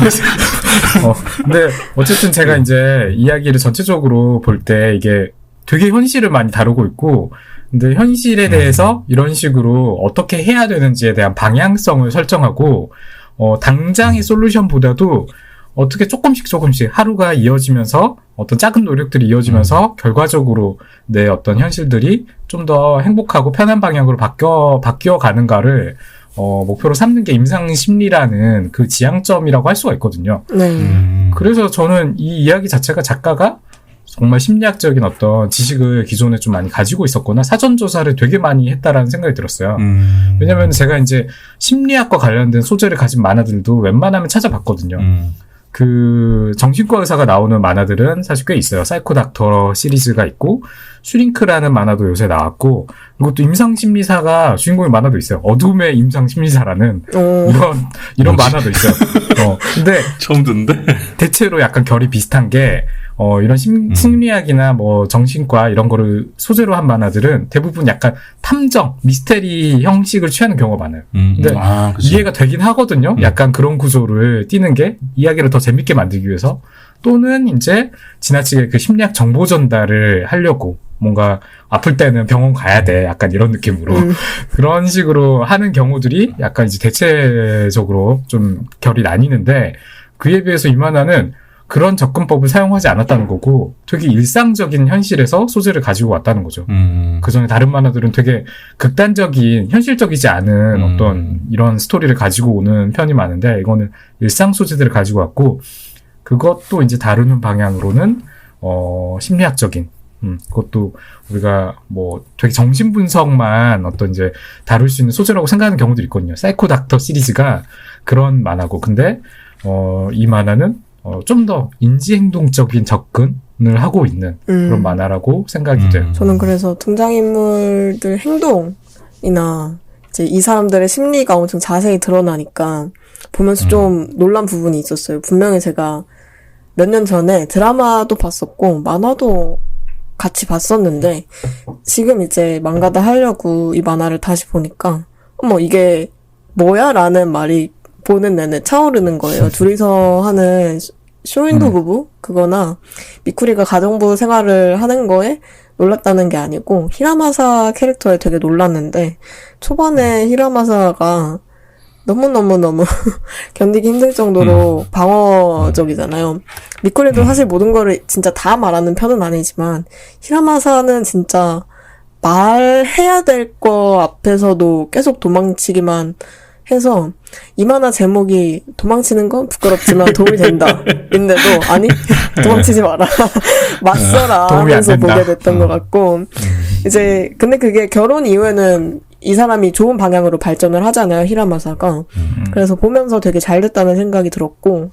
근데 어쨌든 제가 이제 이야기를 전체적으로 볼 때 이게 되게 현실을 많이 다루고 있고, 근데 현실에 대해서 이런 식으로 어떻게 해야 되는지에 대한 방향성을 설정하고, 당장의 솔루션보다도 어떻게 조금씩 하루가 이어지면서 어떤 작은 노력들이 이어지면서 결과적으로 내 어떤 현실들이 좀 더 행복하고 편한 방향으로 바뀌어 가는가를 목표로 삼는 게 임상심리라는 그 지향점이라고 할 수가 있거든요. 네. 그래서 저는 이 이야기 자체가 작가가 정말 심리학적인 어떤 지식을 기존에 좀 많이 가지고 있었거나 사전조사를 되게 많이 했다라는 생각이 들었어요. 왜냐면 제가 이제 심리학과 관련된 소재를 가진 만화들도 웬만하면 찾아봤거든요. 그 정신과 의사가 나오는 만화들은 사실 꽤 있어요. 사이코 닥터 시리즈가 있고 슈링크라는 만화도 요새 나왔고, 그리고 또 임상심리사가 주인공의 만화도 있어요. 어둠의 임상심리사라는 이런 만화도 있어요. 근데 처음 듣는데. 대체로 약간 결이 비슷한 게 이런 심리학이나 뭐 정신과 이런 거를 소재로 한 만화들은 대부분 약간 탐정, 미스테리 형식을 취하는 경우가 많아요. 근데 이해가 되긴 하거든요. 약간 그런 구조를 띄는 게 이야기를 더 재밌게 만들기 위해서, 또는 이제 지나치게 그 심리학 정보 전달을 하려고 뭔가 아플 때는 병원 가야 돼. 약간 이런 느낌으로. 그런 식으로 하는 경우들이 약간 이제 대체적으로 좀 결이 나뉘는데, 그에 비해서 이 만화는 그런 접근법을 사용하지 않았다는 거고 되게 일상적인 현실에서 소재를 가지고 왔다는 거죠. 그전에 다른 만화들은 되게 극단적인, 현실적이지 않은 어떤 이런 스토리를 가지고 오는 편이 많은데, 이거는 일상 소재들을 가지고 왔고, 그것도 이제 다루는 방향으로는 심리학적인, 그것도 우리가 뭐 되게 정신분석만 어떤 이제 다룰 수 있는 소재라고 생각하는 경우도 있거든요. 사이코 닥터 시리즈가 그런 만화고, 근데 이 만화는 좀 더 인지행동적인 접근을 하고 있는 그런 만화라고 생각이 돼요. 저는 그래서 등장인물들 행동이나 이제 이 사람들의 심리가 엄청 자세히 드러나니까 보면서 좀 놀란 부분이 있었어요. 분명히 제가 몇 년 전에 드라마도 봤었고 만화도 같이 봤었는데, 지금 이제 망가다 하려고 이 만화를 다시 보니까 어머 이게 뭐야? 라는 말이 보는 내내 차오르는 거예요. 둘이서 하는 쇼윈도 부부? 그거나 미쿠리가 가정부 생활을 하는 거에 놀랐다는 게 아니고 히라마사 캐릭터에 되게 놀랐는데, 초반에 히라마사가 너무너무너무 견디기 힘들 정도로 방어적이잖아요. 미쿠리도 사실 모든 거를 진짜 다 말하는 편은 아니지만 히라마사는 진짜 말해야 될 거 앞에서도 계속 도망치기만 해서, 이 만화 제목이 도망치는 건 부끄럽지만 도움이 된다 인데도 아니 도망치지 마라 맞서라 하면서 보게 됐던 것 같고, 이제 근데 그게 결혼 이후에는 이 사람이 좋은 방향으로 발전을 하잖아요, 히라마사가. 그래서 보면서 되게 잘 됐다는 생각이 들었고,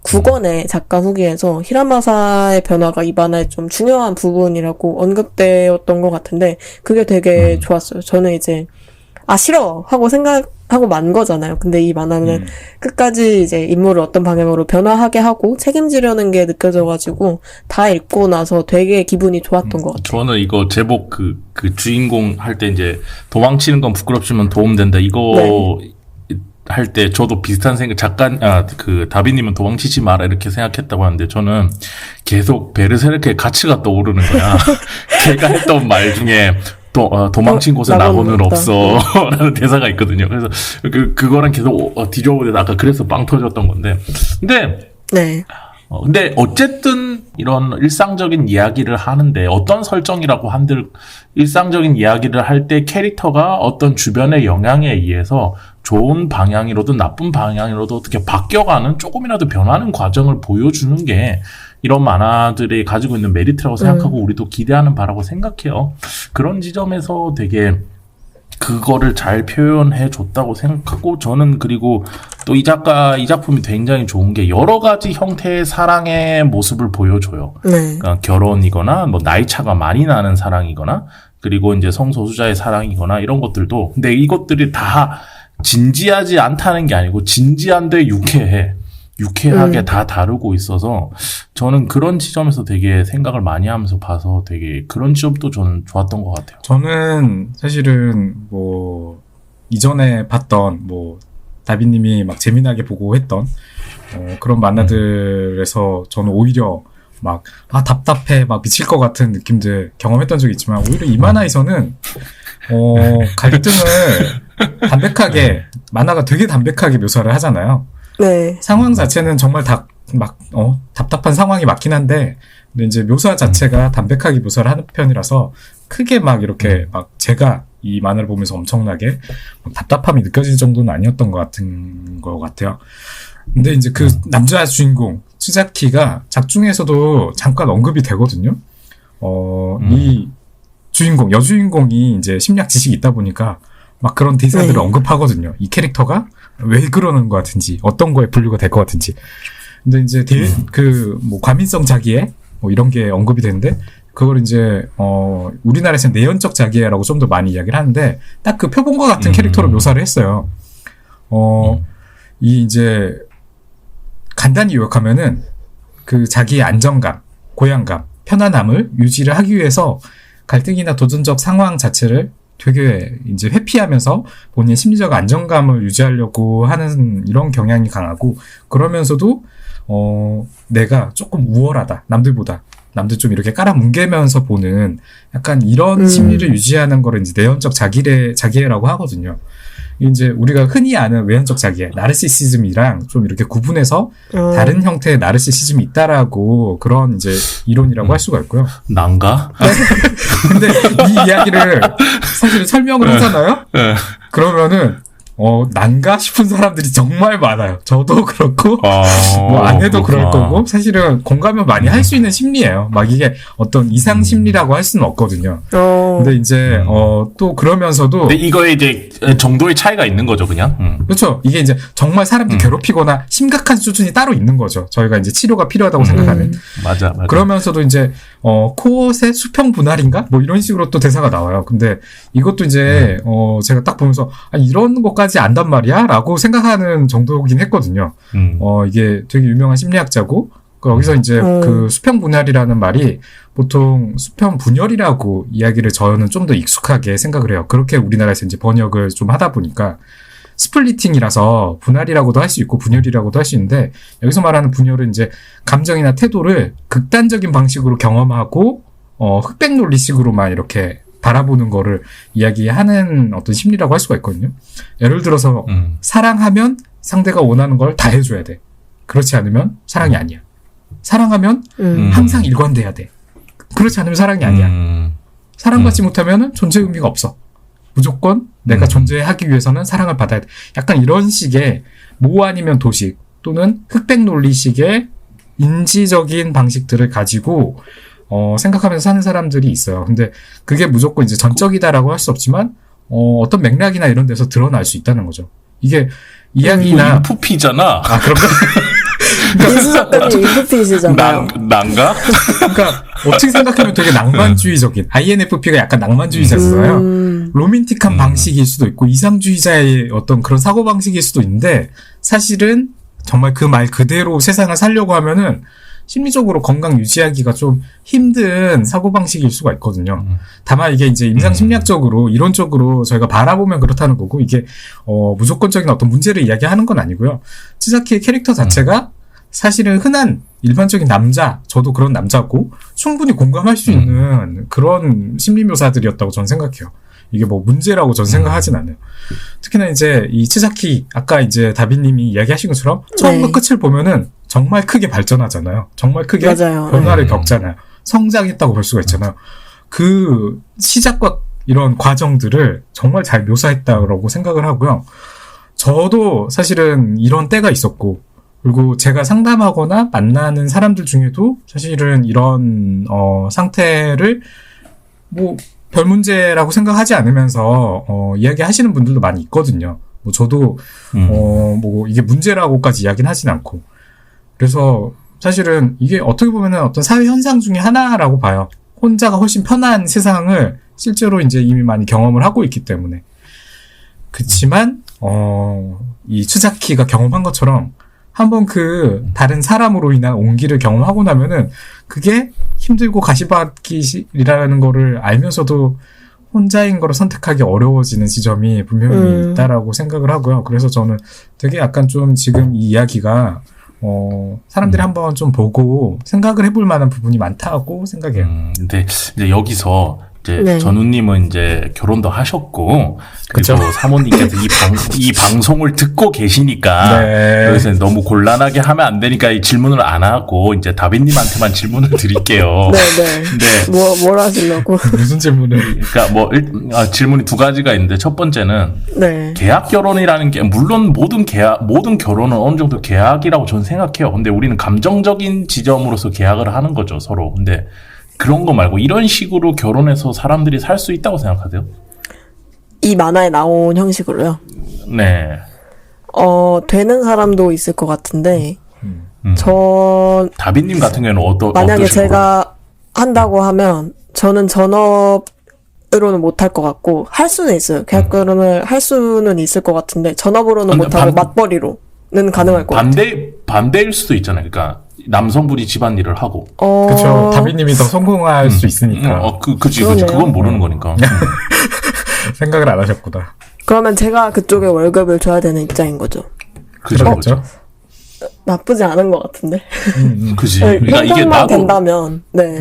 9권의 작가 후기에서 히라마사의 변화가 이 만화의 좀 중요한 부분이라고 언급되었던 것 같은데, 그게 되게 좋았어요. 저는 이제 싫어 하고 생각할 하고 만 거잖아요. 근데 이 만화는 끝까지 이제 인물을 어떤 방향으로 변화하게 하고 책임지려는 게 느껴져가지고 다 읽고 나서 되게 기분이 좋았던 것 같아요. 저는 이거 제목 그 주인공 할 때 이제 도망치는 건 부끄럽지만 도움된다. 이거 네. 할 때 저도 비슷한 생각, 그 다비님은 도망치지 마라 이렇게 생각했다고 하는데 저는 계속 베르세르크의 가치가 떠오르는 거야. 걔가 했던 말 중에 도망친 곳에 낙원은 없어. 라는 대사가 있거든요. 그래서 그거랑 계속 뒤져보는데 아까 그래서 빵 터졌던 건데. 네. 근데 어쨌든 이런 일상적인 이야기를 하는데 어떤 설정이라고 한들 일상적인 이야기를 할 때 캐릭터가 어떤 주변의 영향에 의해서 좋은 방향으로든 나쁜 방향으로든 어떻게 바뀌어가는 조금이라도 변하는 과정을 보여주는 게 이런 만화들이 가지고 있는 메리트라고 생각하고 우리도 기대하는 바라고 생각해요. 그런 지점에서 되게 그거를 잘 표현해 줬다고 생각하고 저는 그리고 또 이 작품이 굉장히 좋은 게 여러 가지 형태의 사랑의 모습을 보여줘요. 네. 그러니까 결혼이거나 뭐 나이 차가 많이 나는 사랑이거나 그리고 이제 성소수자의 사랑이거나 이런 것들도 근데 이것들이 다 진지하지 않다는 게 아니고 진지한데 유쾌하게 다 다루고 있어서 저는 그런 지점에서 되게 생각을 많이 하면서 봐서 되게 그런 지점도 저는 좋았던 것 같아요. 저는 사실은 뭐 이전에 봤던 뭐 다비님이 막 재미나게 보고 했던 그런 만화들에서 저는 오히려 막 답답해 막 미칠 것 같은 느낌들 경험했던 적이 있지만 오히려 이 만화에서는 갈등을 담백하게 만화가 되게 담백하게 묘사를 하잖아요. 네. 상황 자체는 정말 답답한 상황이 맞긴 한데, 근데 이제 묘사 자체가 담백하게 묘사를 하는 편이라서 크게 막 이렇게 막 제가 이 만화를 보면서 엄청나게 답답함이 느껴질 정도는 아니었던 것 같아요. 근데 이제 그 남자 주인공, 츠자키가 작중에서도 잠깐 언급이 되거든요. 이 주인공, 여주인공이 이제 심리학 지식이 있다 보니까 막 그런 대사들을 언급하거든요. 이 캐릭터가 왜 그러는 것 같은지, 어떤 거에 분류가 될 것 같은지. 근데 이제 뭐 과민성 자기애, 뭐 이런 게 언급이 되는데, 그걸 이제, 우리나라에서는 내연적 자기애라고 좀 더 많이 이야기를 하는데, 딱 그 표본과 같은 캐릭터로 묘사를 했어요. 이 이제, 간단히 요약하면은, 그 자기의 안정감, 고향감, 편안함을 유지를 하기 위해서 갈등이나 도전적 상황 자체를 되게 이제 회피하면서 본인의 심리적 안정감을 유지하려고 하는 이런 경향이 강하고 그러면서도 내가 조금 우월하다 남들 좀 이렇게 깔아뭉개면서 보는 약간 이런 심리를 유지하는 거를 이제 내연적 자기애라고 하거든요. 이제 우리가 흔히 아는 외연적 자기애, 나르시시즘이랑 좀 이렇게 구분해서 다른 형태의 나르시시즘이 있다라고 그런 이제 이론이라고 할 수가 있고요. 난가? 근데 이 이야기를 사실 설명을 하잖아요? 네. 그러면은, 난가 싶은 사람들이 정말 많아요. 저도 그렇고, 뭐 아내도 그럴 거고, 사실은 공감을 많이 할 수 있는 심리예요. 막 이게 어떤 이상 심리라고 할 수는 없거든요. 근데 이제, 또 그러면서도. 근데 이거에 이제 정도의 차이가 있는 거죠, 그냥. 그렇죠. 이게 이제 정말 사람들 괴롭히거나 심각한 수준이 따로 있는 거죠. 저희가 이제 치료가 필요하다고 생각하는. 맞아. 그러면서도 이제, 코엇의 수평 분할인가? 뭐 이런 식으로 또 대사가 나와요. 근데 이것도 이제, 제가 딱 보면서, 이런 것까지 안단 말이야? 라고 생각하는 정도긴 했거든요. 이게 되게 유명한 심리학자고, 여기서 이제 그 수평 분할이라는 말이 보통 수평 분열이라고 이야기를 저는 좀 더 익숙하게 생각을 해요. 그렇게 우리나라에서 이제 번역을 좀 하다 보니까 스플리팅이라서 분할이라고도 할 수 있고 분열이라고도 할 수 있는데 여기서 말하는 분열은 이제 감정이나 태도를 극단적인 방식으로 경험하고 흑백 논리식으로만 이렇게 바라보는 거를 이야기하는 어떤 심리라고 할 수가 있거든요. 예를 들어서 사랑하면 상대가 원하는 걸 다 해줘야 돼. 그렇지 않으면 사랑이 아니야. 사랑하면 항상 일관돼야 돼. 그렇지 않으면 사랑이 아니야. 사랑받지 못하면 존재 의미가 없어. 무조건 내가 존재하기 위해서는 사랑을 받아야 돼. 약간 이런 식의 모 아니면 도식 또는 흑백 논리식의 인지적인 방식들을 가지고 생각하면서 사는 사람들이 있어요. 근데 그게 무조건 이제 전적이다라고 할 수 없지만 어떤 맥락이나 이런 데서 드러날 수 있다는 거죠. 이게 이야기나 인프피잖아. 그런가? 민수 작가님 인프피시잖아요. 난가? 그러니까 어떻게 생각하면 되게 낭만주의적인 INFP가 약간 낭만주의자잖아요. 로맨틱한 방식일 수도 있고 이상주의자의 어떤 그런 사고방식일 수도 있는데 사실은 정말 그 말 그대로 세상을 살려고 하면은 심리적으로 건강 유지하기가 좀 힘든 사고방식일 수가 있거든요. 다만 이게 이제 임상심리학적으로 이론적으로 저희가 바라보면 그렇다는 거고 이게 무조건적인 어떤 문제를 이야기하는 건 아니고요. 치자키의 캐릭터 자체가 사실은 흔한 일반적인 남자, 저도 그런 남자고 충분히 공감할 수 있는 그런 심리 묘사들이었다고 저는 생각해요. 이게 뭐 문제라고 저는 생각하진 않아요. 특히나 이제 이 치자키 아까 이제 다비님이 이야기하신 것처럼 처음부터 네. 끝을 보면은 정말 크게 발전하잖아요. 정말 크게 맞아요. 변화를 겪잖아요. 성장했다고 볼 수가 있잖아요. 그 시작과 이런 과정들을 정말 잘 묘사했다고 생각을 하고요. 저도 사실은 이런 때가 있었고 그리고 제가 상담하거나 만나는 사람들 중에도 사실은 이런 상태를 뭐 별 문제라고 생각하지 않으면서 이야기하시는 분들도 많이 있거든요. 뭐 저도 뭐 이게 문제라고까지 이야기는 하진 않고 그래서 사실은 이게 어떻게 보면은 어떤 사회 현상 중에 하나라고 봐요. 혼자가 훨씬 편한 세상을 실제로 이제 이미 많이 경험을 하고 있기 때문에 그치만 이 추자키가 경험한 것처럼 한번 그 다른 사람으로 인한 온기를 경험하고 나면은 그게 힘들고 가시밭길이라는 거를 알면서도 혼자인 거를 선택하기 어려워지는 지점이 분명히 있다라고 생각을 하고요. 그래서 저는 되게 약간 좀 지금 이 이야기가 사람들이 한번 좀 보고 생각을 해볼 만한 부분이 많다고 생각해요. 근데 이제 여기서 이제 네. 전우님은 이제 결혼도 하셨고 그리고 그쵸. 사모님께서 이 방송을 듣고 계시니까 네. 여기서 너무 곤란하게 하면 안 되니까 이 질문을 안 하고 이제 다빈님한테만 질문을 드릴게요. 네네. 근데 뭘 하시려고. 무슨 질문을? 그러니까 뭐 질문이 두 가지가 있는데 첫 번째는 네. 계약 결혼이라는 게 물론 모든 결혼은 어느 정도 계약이라고 저는 생각해요. 근데 우리는 감정적인 지점으로서 계약을 하는 거죠, 서로. 근데 그런 거 말고 이런 식으로 결혼해서 사람들이 살 수 있다고 생각하세요? 이 만화에 나온 형식으로요. 네. 되는 사람도 있을 것 같은데, 다빈님 같은 경우는 만약에 어떠실 제가 한다고 하면, 저는 전업으로는 못할 것 같고, 할 수는 있어요. 계약 결혼을 할 수는 있을 것 같은데, 전업으로는 근데 못하고 맞벌이로는 가능할 것 같아요. 반대일 수도 있잖아요. 그러니까 남성분이 집안일을 하고. 그쵸. 다비님이 더 성공할 수 있으니까. 그치. 그러네요. 그건 모르는 거니까. 생각을 안 하셨구나. 그러면 제가 그쪽에 월급을 줘야 되는 입장인 거죠. 그죠. 그렇죠. 나쁘지 않은 것 같은데. 그지. 네, 그러니까 이게 현장만 나도. 된다면, 네.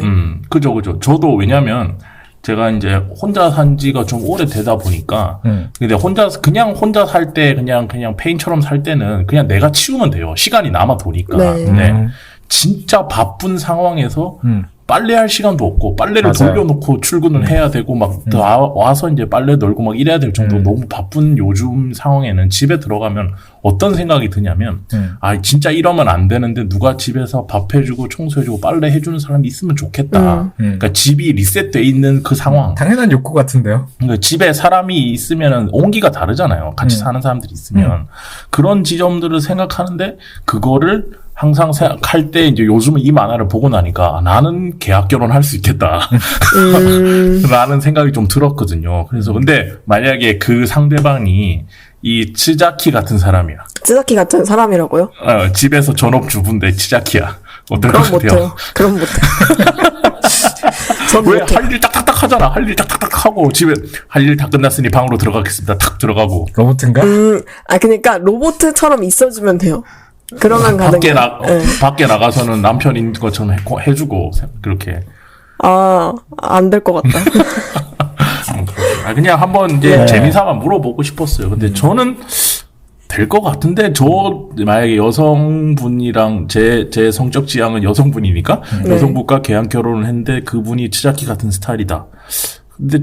그죠. 저도 왜냐면, 제가 이제 혼자 산 지가 좀 오래 되다 보니까, 근데 그냥 혼자 살 때, 그냥 페인처럼 살 때는 그냥 내가 치우면 돼요. 시간이 남아 도니까. 네. 근데 진짜 바쁜 상황에서 빨래할 시간도 없고, 빨래를 맞아요. 돌려놓고 출근을 해야 되고, 막 와서 이제 빨래 널고 막 이래야 될 정도로 너무 바쁜 요즘 상황에는 집에 들어가면 어떤 생각이 드냐면, 진짜 이러면 안 되는데 누가 집에서 밥 해주고 청소해주고 빨래 해주는 사람이 있으면 좋겠다. 그러니까 집이 리셋돼 있는 그 상황. 당연한 욕구 같은데요. 그러니까 집에 사람이 있으면은 온기가 다르잖아요. 같이 사는 사람들이 있으면. 그런 지점들을 생각하는데 그거를 항상 생각할 때 이제 요즘은 이 만화를 보고 나니까 나는 계약 결혼할 수 있겠다. 라는 생각이 좀 들었거든요. 그래서 근데 만약에 그 상대방이 이 치자키 같은 사람이야. 츠자키 같은 사람이라고요? 집에서 전업주부인데 치자키야. 어떨 것 그럼 같아요? 못해요. 그럼 못해요. 전 왜 못해요. 할 일 딱딱딱 하잖아. 할 일 딱딱딱 하고 집에 할 일 다 끝났으니 방으로 들어가겠습니다. 탁 들어가고. 로봇인가? 그러니까 로봇처럼 있어주면 돼요. 그러면 밖에 가능해요. 네. 밖에 나가서는 남편인 것처럼 해주고 그렇게. 안 될 것 같다. 그냥 한번 이제 네. 재미삼아 물어보고 싶었어요. 근데 저는 될 것 같은데 만약에 여성분이랑 제 성적 지향은 여성분이니까 네. 여성분과 계약 결혼을 했는데 그분이 치자키 같은 스타일이다. 근데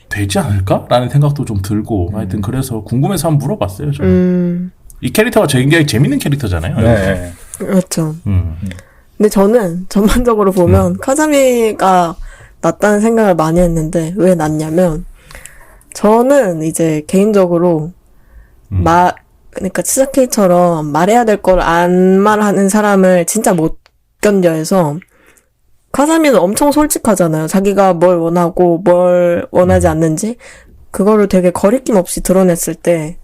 되지 않을까? 라는 생각도 좀 들고 하여튼 그래서 궁금해서 한번 물어봤어요. 저는. 이 캐릭터가 굉장히 재밌는 캐릭터잖아요. 네. 그렇죠. 근데 저는 전반적으로 보면 카자미가 낫다는 생각을 많이 했는데 왜 낫냐면 저는 이제 개인적으로 그러니까 치사키처럼 말해야 될 걸 안 말하는 사람을 진짜 못 견뎌해서 카자미는 엄청 솔직하잖아요. 자기가 뭘 원하고 뭘 원하지 않는지 그거를 되게 거리낌 없이 드러냈을 때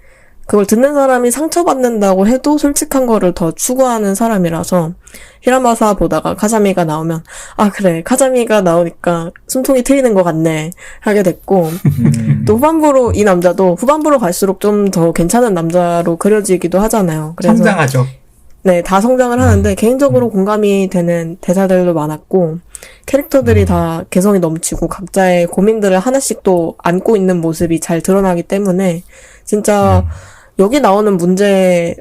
그걸 듣는 사람이 상처받는다고 해도 솔직한 거를 더 추구하는 사람이라서 히라마사 보다가 카자미가 나오면 아 그래 카자미가 나오니까 숨통이 트이는 것 같네 하게 됐고 또 후반부로 이 남자도 후반부로 갈수록 좀 더 괜찮은 남자로 그려지기도 하잖아요. 그래서 성장하죠. 네, 다 성장을 하는데 개인적으로 공감이 되는 대사들도 많았고 캐릭터들이 다 개성이 넘치고 각자의 고민들을 하나씩 또 안고 있는 모습이 잘 드러나기 때문에 진짜 여기 나오는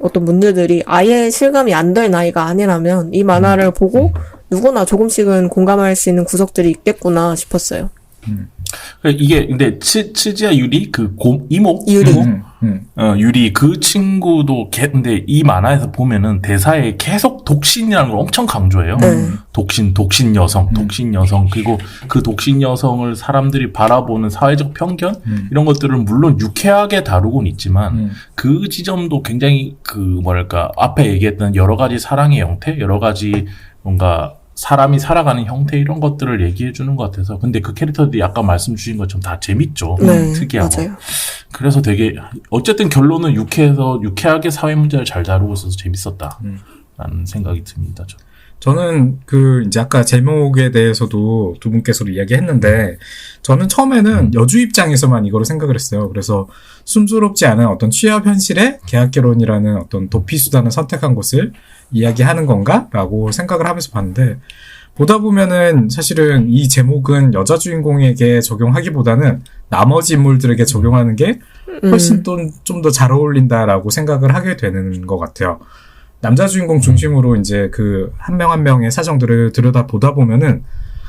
어떤 문제들이 아예 실감이 안 될 나이가 아니라면 이 만화를 보고 누구나 조금씩은 공감할 수 있는 구석들이 있겠구나 싶었어요. 이게 근데 치즈야 유리 이모 유리. 유리 그 친구도 근데 이 만화에서 보면은 대사에 계속 독신이라는 걸 엄청 강조해요. 독신 여성 그리고 그 독신 여성을 사람들이 바라보는 사회적 편견 이런 것들은 물론 유쾌하게 다루곤 있지만 그 지점도 굉장히 뭐랄까 앞에 얘기했던 여러 가지 사랑의 형태, 여러 가지 뭔가 사람이 살아가는 형태 이런 것들을 얘기해 주는 것 같아서 근데 그 캐릭터들이 아까 말씀 주신 것처럼 다 재밌죠. 네, 특이하고. 맞아요. 그래서 되게 어쨌든 결론은 유쾌하게 사회 문제를 잘 다루고 있어서 재밌었다라는 생각이 듭니다. 저는 이제 아까 제목에 대해서도 두 분께서도 이야기했는데 저는 처음에는 여주 입장에서만 이거를 생각을 했어요. 그래서 순조롭지 않은 어떤 취업 현실에 계약결혼이라는 어떤 도피 수단을 선택한 것을 이야기하는 건가라고 생각을 하면서 봤는데 보다 보면은 사실은 이 제목은 여자 주인공에게 적용하기보다는 나머지 인물들에게 적용하는 게 훨씬 좀 더 잘 어울린다라고 생각을 하게 되는 것 같아요. 남자 주인공 중심으로 이제 한 명 한 명의 사정들을 들여다 보다 보면은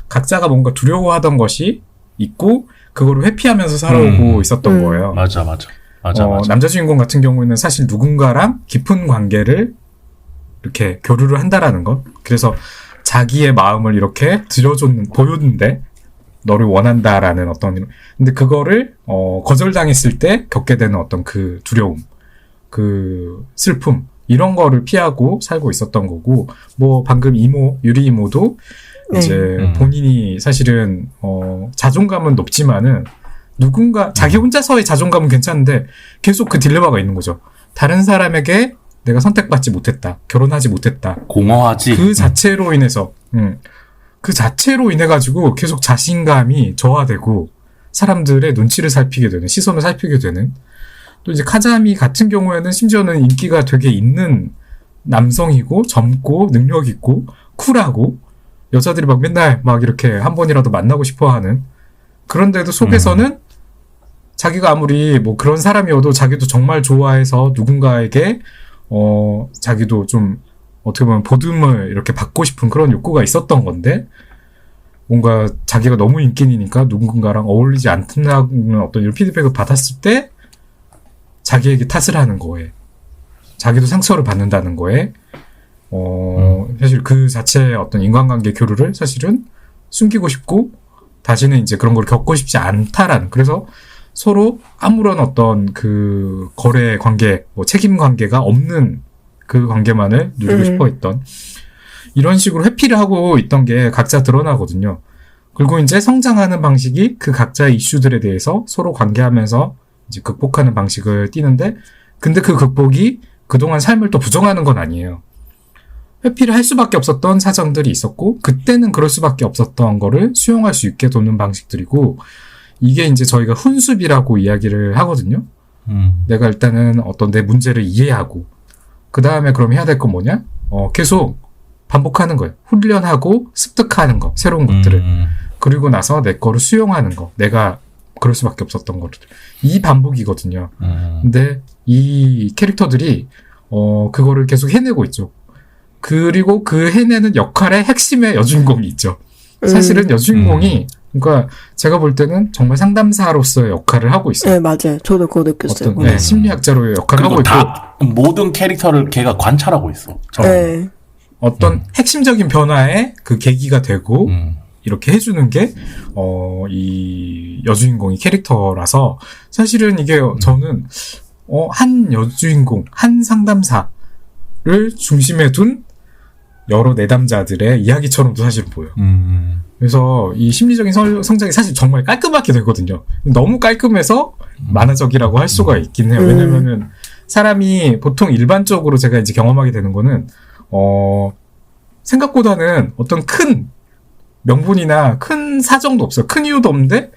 각자가 뭔가 두려워하던 것이 있고 그거를 회피하면서 살아오고 있었던 거예요. 맞아. 남자 주인공 같은 경우에는 사실 누군가랑 깊은 관계를 이렇게 교류를 한다라는 것. 그래서 자기의 마음을 이렇게 보였는데 너를 원한다라는 근데 그거를 거절당했을 때 겪게 되는 어떤 그 두려움, 그 슬픔 이런 거를 피하고 살고 있었던 거고 뭐 방금 유리 이모도 이제 본인이 사실은 자존감은 높지만은 자기 혼자서의 자존감은 괜찮은데 계속 그 딜레마가 있는 거죠. 다른 사람에게 내가 선택받지 못했다. 결혼하지 못했다. 공허하지. 그 자체로 인해서, 그 자체로 인해가지고 계속 자신감이 저하되고 사람들의 눈치를 살피게 되는, 시선을 살피게 되는. 또 이제 카자미 같은 경우에는 심지어는 인기가 되게 있는 남성이고 젊고 능력 있고 쿨하고 여자들이 맨날 이렇게 한 번이라도 만나고 싶어 하는 그런데도 속에서는 자기가 아무리 그런 사람이어도 자기도 정말 좋아해서 누군가에게 자기도 좀 어떻게 보면 보듬을 이렇게 받고 싶은 그런 욕구가 있었던 건데 뭔가 자기가 너무 인기니까 누군가랑 어울리지 않다는 어떤 이런 피드백을 받았을 때 자기에게 탓을 하는 거에 자기도 상처를 받는다는 거에 사실 그 자체의 어떤 인간관계 교류를 사실은 숨기고 싶고 다시는 이제 그런 걸 겪고 싶지 않다라는 그래서 서로 아무런 어떤 그 거래 관계, 책임 관계가 없는 그 관계만을 누리고 싶어 했던 이런 식으로 회피를 하고 있던 게 각자 드러나거든요. 그리고 이제 성장하는 방식이 그 각자의 이슈들에 대해서 서로 관계하면서 이제 극복하는 방식을 띠는데 근데 그 극복이 그동안 삶을 또 부정하는 건 아니에요. 회피를 할 수밖에 없었던 사정들이 있었고 그때는 그럴 수밖에 없었던 거를 수용할 수 있게 돕는 방식들이고 이게 이제 저희가 훈수비라고 이야기를 하거든요. 내가 일단은 어떤 내 문제를 이해하고 그 다음에 그럼 해야 될 건 뭐냐? 계속 반복하는 거예요. 훈련하고 습득하는 거, 새로운 것들을. 그리고 나서 내 거를 수용하는 거. 내가 그럴 수밖에 없었던 거를. 이 반복이거든요. 근데 이 캐릭터들이 그거를 계속 해내고 있죠. 그리고 그 해내는 역할의 핵심의 여주인공이 있죠. 사실은 여주인공이 그러니까 제가 볼 때는 정말 상담사로서의 역할을 하고 있어요. 네, 맞아요. 저도 그거 느꼈어요. 어떤 심리학자로의 역할을 하고 있고 다 모든 캐릭터를 걔가 관찰하고 있어. 네. 어떤 핵심적인 변화의 그 계기가 되고 이렇게 해주는 게 이 여주인공이 캐릭터라서 사실은 이게 저는 한 여주인공, 한 상담사를 중심에 둔 여러 내담자들의 이야기처럼도 사실 보여. 그래서 이 심리적인 성장이 사실 정말 깔끔하게 되거든요. 너무 깔끔해서 만화적이라고 할 수가 있긴 해요. 왜냐면은 사람이 보통 일반적으로 제가 이제 경험하게 되는 거는 생각보다는 어떤 큰 명분이나 큰 사정도 없어요. 큰 이유도 없는데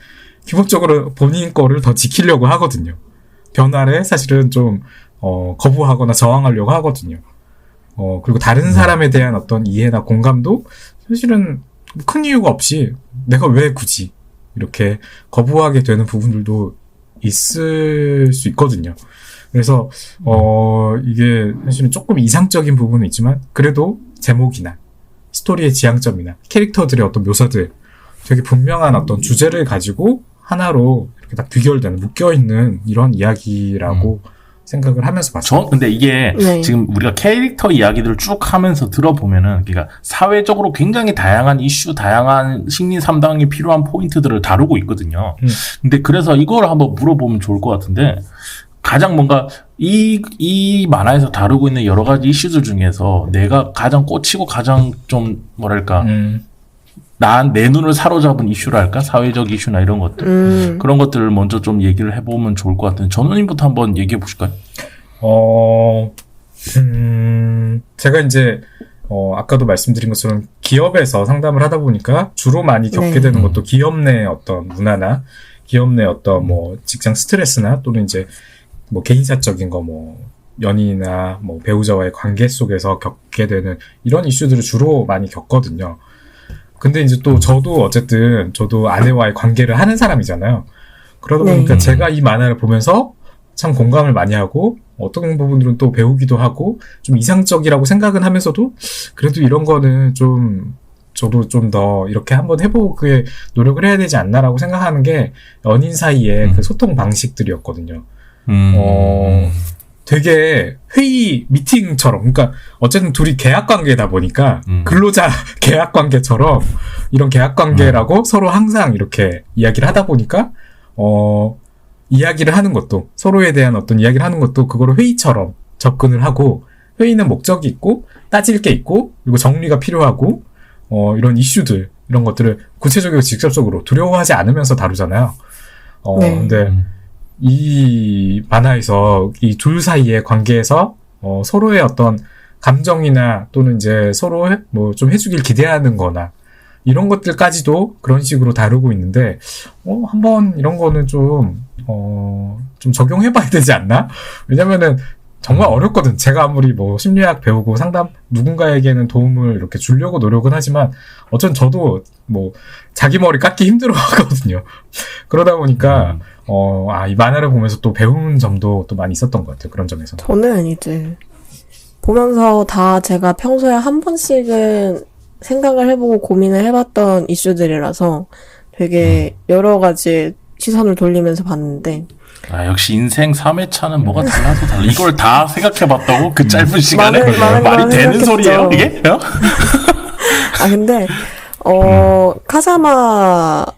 기본적으로 본인 거를 더 지키려고 하거든요. 변화를 사실은 좀 거부하거나 저항하려고 하거든요. 그리고 다른 사람에 대한 어떤 이해나 공감도 사실은 큰 이유가 없이 내가 왜 굳이 이렇게 거부하게 되는 부분들도 있을 수 있거든요. 그래서 이게 사실은 조금 이상적인 부분은 있지만 그래도 제목이나 스토리의 지향점이나 캐릭터들의 어떤 묘사들 되게 분명한 어떤 주제를 가지고 하나로 이렇게 딱 귀결되는 묶여있는 이런 이야기라고 생각을 하면서 봤어요. 근데 이게 네. 지금 우리가 캐릭터 이야기들을 쭉 하면서 들어보면은, 그러니까 사회적으로 굉장히 다양한 이슈, 다양한 심리 상담이 필요한 포인트들을 다루고 있거든요. 근데 그래서 이걸 한번 물어보면 좋을 것 같은데, 가장 뭔가 이 만화에서 다루고 있는 여러 가지 이슈들 중에서 내가 가장 꽂히고 가장 좀 뭐랄까 내 눈을 사로잡은 이슈랄까? 사회적 이슈나 이런 것들. 그런 것들을 먼저 좀 얘기를 해보면 좋을 것 같은데, 전우님부터 한번 얘기해 보실까요? 제가 이제, 아까도 말씀드린 것처럼 기업에서 상담을 하다 보니까 주로 많이 겪게 네. 되는 것도 기업 내 어떤 문화나 기업 내 어떤 뭐 직장 스트레스나 또는 이제 뭐 개인사적인 거 뭐 연인이나 뭐 배우자와의 관계 속에서 겪게 되는 이런 이슈들을 주로 많이 겪거든요. 근데 이제 또 저도 아내와의 관계를 하는 사람이잖아요. 그러다 보니까 네. 제가 이 만화를 보면서 참 공감을 많이 하고 어떤 부분들은 또 배우기도 하고 좀 이상적이라고 생각은 하면서도 그래도 이런 거는 좀 저도 좀 더 이렇게 한번 해보게 노력을 해야 되지 않나라고 생각하는 게 연인 사이의 그 소통 방식들이었거든요. 되게 회의 미팅처럼, 그러니까 어쨌든 둘이 계약 관계다 보니까 근로자 계약 관계처럼 이런 계약 관계라고 서로 항상 이렇게 이야기를 하다 보니까 이야기를 하는 것도 서로에 대한 어떤 이야기를 하는 것도 그거를 회의처럼 접근을 하고, 회의는 목적이 있고 따질 게 있고 그리고 정리가 필요하고 이런 이슈들 이런 것들을 구체적이고 직접적으로 두려워하지 않으면서 다루잖아요. 네. 근데 이 만화에서 이 둘 사이의 관계에서 서로의 어떤 감정이나 또는 이제 서로 뭐 좀 해주길 기대하는 거나 이런 것들까지도 그런 식으로 다루고 있는데 한번 이런 거는 좀 적용해봐야 되지 않나? 왜냐면은 정말 어렵거든. 제가 아무리 뭐 심리학 배우고 상담 누군가에게는 도움을 이렇게 주려고 노력은 하지만 어쩐 저도 뭐 자기 머리 깎기 힘들어 하거든요. 그러다 보니까 이 만화를 보면서 또 배우는 점도 또 많이 있었던 것 같아요. 그런 점에서. 저는 이제 보면서 다 제가 평소에 한 번씩은 생각을 해보고 고민을 해봤던 이슈들이라서 되게 여러 가지 시선을 돌리면서 봤는데, 역시 인생 3회차는 뭐가 달라서 달라. 이걸 다 생각해봤다고? 그 짧은 시간에? 많은 말이 걸 되는 생각했죠. 소리예요, 이게? 근데 카사마의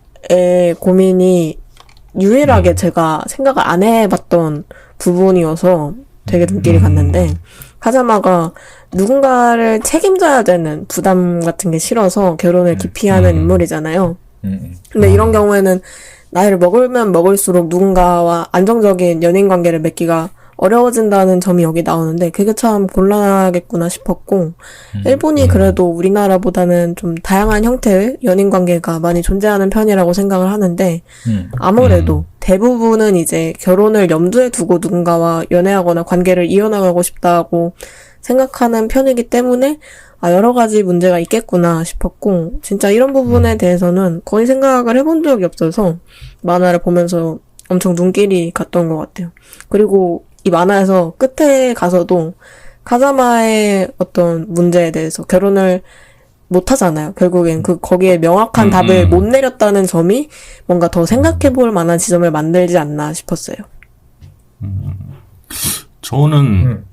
고민이 유일하게 제가 생각을 안 해봤던 부분이어서 되게 눈길이 갔는데, 카사마가 누군가를 책임져야 되는 부담 같은 게 싫어서 결혼을 기피하는 인물이잖아요. 근데 이런 경우에는 나이를 먹으면 먹을수록 누군가와 안정적인 연인 관계를 맺기가 어려워진다는 점이 여기 나오는데, 그게 참 곤란하겠구나 싶었고, 일본이 그래도 우리나라보다는 좀 다양한 형태의 연인 관계가 많이 존재하는 편이라고 생각을 하는데, 아무래도 대부분은 이제 결혼을 염두에 두고 누군가와 연애하거나 관계를 이어나가고 싶다고 생각하는 편이기 때문에 여러 가지 문제가 있겠구나 싶었고, 진짜 이런 부분에 대해서는 거의 생각을 해본 적이 없어서 만화를 보면서 엄청 눈길이 갔던 것 같아요. 그리고 이 만화에서 끝에 가서도 카사마의 어떤 문제에 대해서 결혼을 못 하잖아요. 결국엔 거기에 명확한 답을 못 내렸다는 점이 뭔가 더 생각해 볼 만한 지점을 만들지 않나 싶었어요. 저는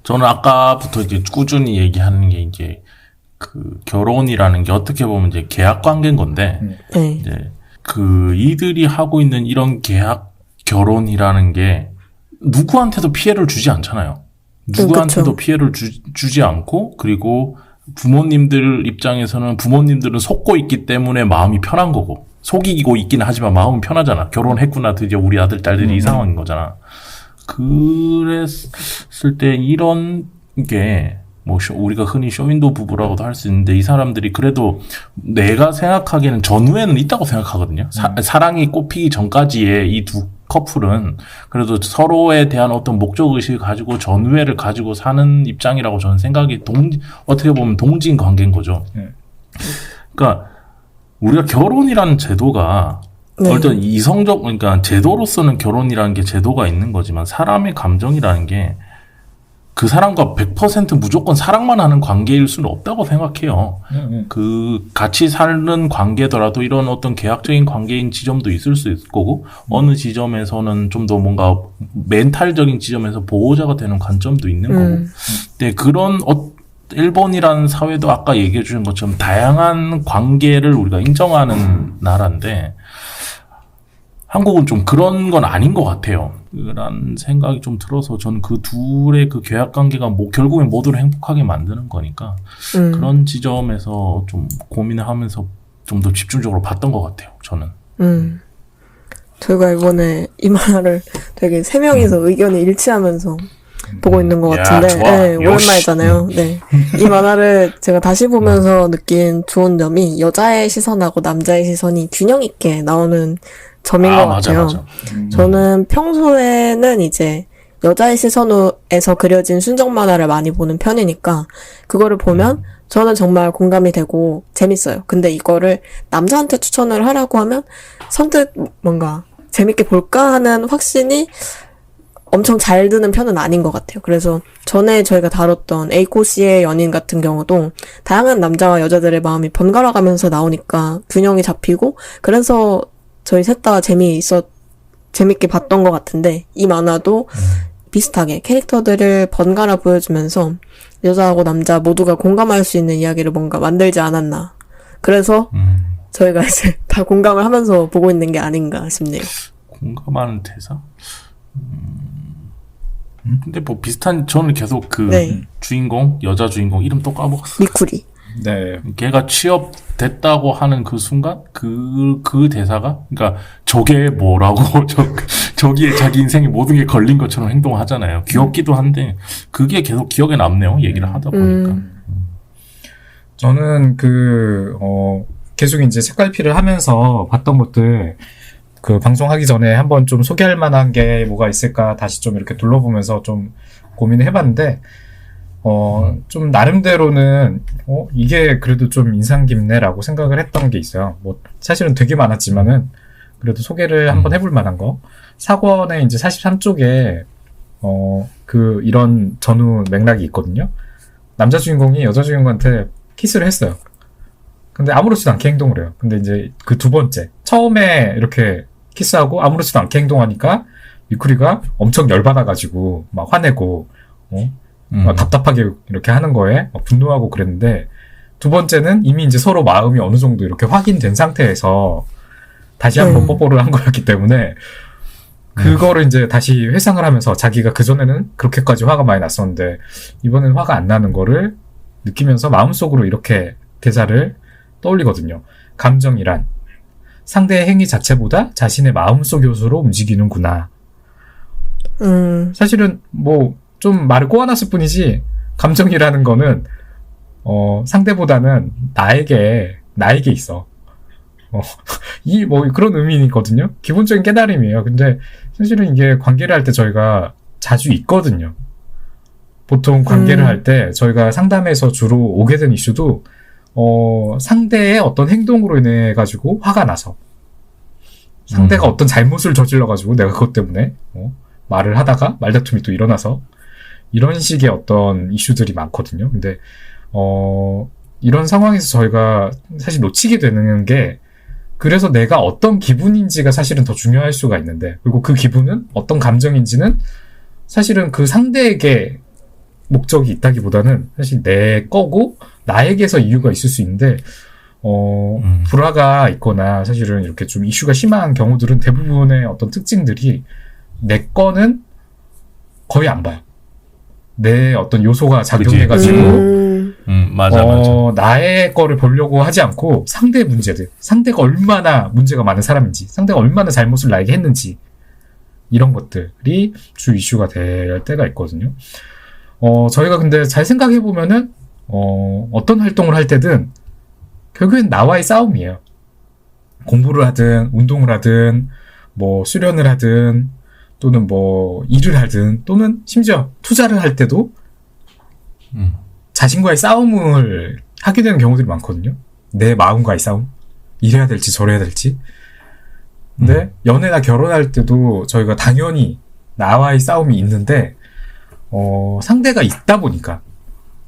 아까부터 이제 꾸준히 얘기하는 게 이제 그 결혼이라는 게 어떻게 보면 이제 계약 관계인 건데, 네. 이제 이들이 하고 있는 이런 계약 결혼이라는 게 누구한테도 피해를 주지 않잖아요. 누구한테도 그쵸. 피해를 주지 않고, 그리고 부모님들 입장에서는 부모님들은 속고 있기 때문에 마음이 편한 거고 속이고 있기는 하지만 마음은 편하잖아. 결혼했구나 드디어 우리 아들 딸들이 이 상황인 거잖아. 그랬을 때 이런 게 뭐 우리가 흔히 쇼윈도 부부라고도 할 수 있는데 이 사람들이 그래도 내가 생각하기에는 전후에는 있다고 생각하거든요. 사랑이 꽃피기 전까지의 이 두 커플은 그래도 서로에 대한 어떤 목적의식을 가지고 전후회를 가지고 사는 입장이라고 저는 생각이 어떻게 보면 동진 관계인 거죠. 그러니까 우리가 결혼이라는 제도가 네. 어떤 이성적, 그러니까 제도로서는 결혼이라는 게 제도가 있는 거지만 사람의 감정이라는 게 그 사람과 100% 무조건 사랑만 하는 관계일 수는 없다고 생각해요. 그 같이 사는 관계더라도 이런 어떤 계약적인 관계인 지점도 있을 수 있을 거고 어느 지점에서는 좀 더 뭔가 멘탈적인 지점에서 보호자가 되는 관점도 있는 거고. 근데 그런 일본이라는 사회도 아까 얘기해 주신 것처럼 다양한 관계를 우리가 인정하는 나라인데 한국은 좀 그런 건 아닌 것 같아요. 라는 생각이 좀 들어서 저는 그 둘의 그 계약 관계가 결국엔 모두를 행복하게 만드는 거니까 그런 지점에서 좀 고민을 하면서 좀 더 집중적으로 봤던 것 같아요. 저는. 저희가 이번에 이 만화를 되게 세 명이서 의견이 일치하면서 보고 있는 것 같은데, 좋아. 네, 역시. 오랜만이잖아요. 네. 이 만화를 제가 다시 보면서 느낀 좋은 점이 여자의 시선하고 남자의 시선이 균형 있게 나오는 점인 것 같아요. 맞아. 저는 평소에는 이제 여자의 시선에서 그려진 순정 만화를 많이 보는 편이니까 그거를 보면 저는 정말 공감이 되고 재밌어요. 근데 이거를 남자한테 추천을 하라고 하면 선뜻 뭔가 재밌게 볼까 하는 확신이 엄청 잘 드는 편은 아닌 것 같아요. 그래서 전에 저희가 다뤘던 에이코 씨의 연인 같은 경우도 다양한 남자와 여자들의 마음이 번갈아 가면서 나오니까 균형이 잡히고 그래서 저희 셋 다 재밌게 봤던 것 같은데 이 만화도 비슷하게 캐릭터들을 번갈아 보여주면서 여자하고 남자 모두가 공감할 수 있는 이야기를 뭔가 만들지 않았나. 그래서 저희가 이제 다 공감을 하면서 보고 있는 게 아닌가 싶네요. 공감하는 대사? 근데 뭐 비슷한 저는 계속 그 네. 주인공 여자 주인공 이름 또 까먹었어. 미쿠리. 네. 걔가 취업됐다고 하는 그 순간 그 대사가 그러니까 저게 뭐라고 저기에 자기 인생의 모든 게 걸린 것처럼 행동하잖아요. 귀엽기도 한데 그게 계속 기억에 남네요. 얘기를 하다 보니까. 저는 계속 이제 책갈피를 하면서 봤던 것들 그 방송하기 전에 한번 좀 소개할 만한 게 뭐가 있을까 다시 좀 이렇게 둘러보면서 좀 고민을 해봤는데 좀 나름대로는 이게 그래도 좀 인상 깊네라고 생각을 했던 게 있어요. 뭐 사실은 되게 많았지만은 그래도 소개를 한번 해볼 만한 거. 4권의 이제 43쪽에 이런 전후 맥락이 있거든요. 남자 주인공이 여자 주인공한테 키스를 했어요. 근데 아무렇지도 않게 행동을 해요. 근데 이제 그 두 번째 처음에 이렇게 키스하고 아무렇지도 않게 행동하니까 미쿠리가 엄청 열받아가지고 막 화내고 답답하게 이렇게 하는 거에 막 분노하고 그랬는데 두 번째는 이미 이제 서로 마음이 어느 정도 이렇게 확인된 상태에서 다시 한번 뽀뽀를 한 거였기 때문에 그거를 이제 다시 회상을 하면서 자기가 그전에는 그렇게까지 화가 많이 났었는데 이번엔 화가 안 나는 거를 느끼면서 마음속으로 이렇게 대사를 떠올리거든요. 감정이란 상대의 행위 자체보다 자신의 마음속 요소로 움직이는구나. 사실은 뭐 좀 말을 꼬아놨을 뿐이지 감정이라는 거는 상대보다는 나에게 있어. 뭐 그런 의미거든요. 기본적인 깨달음이에요. 근데 사실은 이게 관계를 할 때 저희가 자주 있거든요. 보통 관계를 할 때 저희가 상담에서 주로 오게 된 이슈도 상대의 어떤 행동으로 인해 가지고 화가 나서 상대가 어떤 잘못을 저질러 가지고 내가 그것 때문에 말을 하다가 말다툼이 또 일어나서 이런 식의 어떤 이슈들이 많거든요. 근데 이런 상황에서 저희가 사실 놓치게 되는 게 그래서 내가 어떤 기분인지가 사실은 더 중요할 수가 있는데 그리고 그 기분은 어떤 감정인지는 사실은 그 상대에게 목적이 있다기보다는 사실 내 거고 나에게서 이유가 있을 수 있는데 불화가 있거나 사실은 이렇게 좀 이슈가 심한 경우들은 대부분의 어떤 특징들이 내 거는 거의 안 봐요. 내 어떤 요소가 작용해가지고 맞아. 나의 거를 보려고 하지 않고 상대의 문제들, 상대가 얼마나 문제가 많은 사람인지, 상대가 얼마나 잘못을 나에게 했는지, 이런 것들이 주 이슈가 될 때가 있거든요. 저희가 근데 잘 생각해보면은, 어떤 활동을 할 때든, 결국엔 나와의 싸움이에요. 공부를 하든, 운동을 하든, 뭐, 수련을 하든, 또는 뭐, 일을 하든, 또는 심지어 투자를 할 때도, 자신과의 싸움을 하게 되는 경우들이 많거든요. 내 마음과의 싸움. 이래야 될지 저래야 될지. 근데 연애나 결혼할 때도 저희가 당연히 나와의 싸움이 있는데 상대가 있다 보니까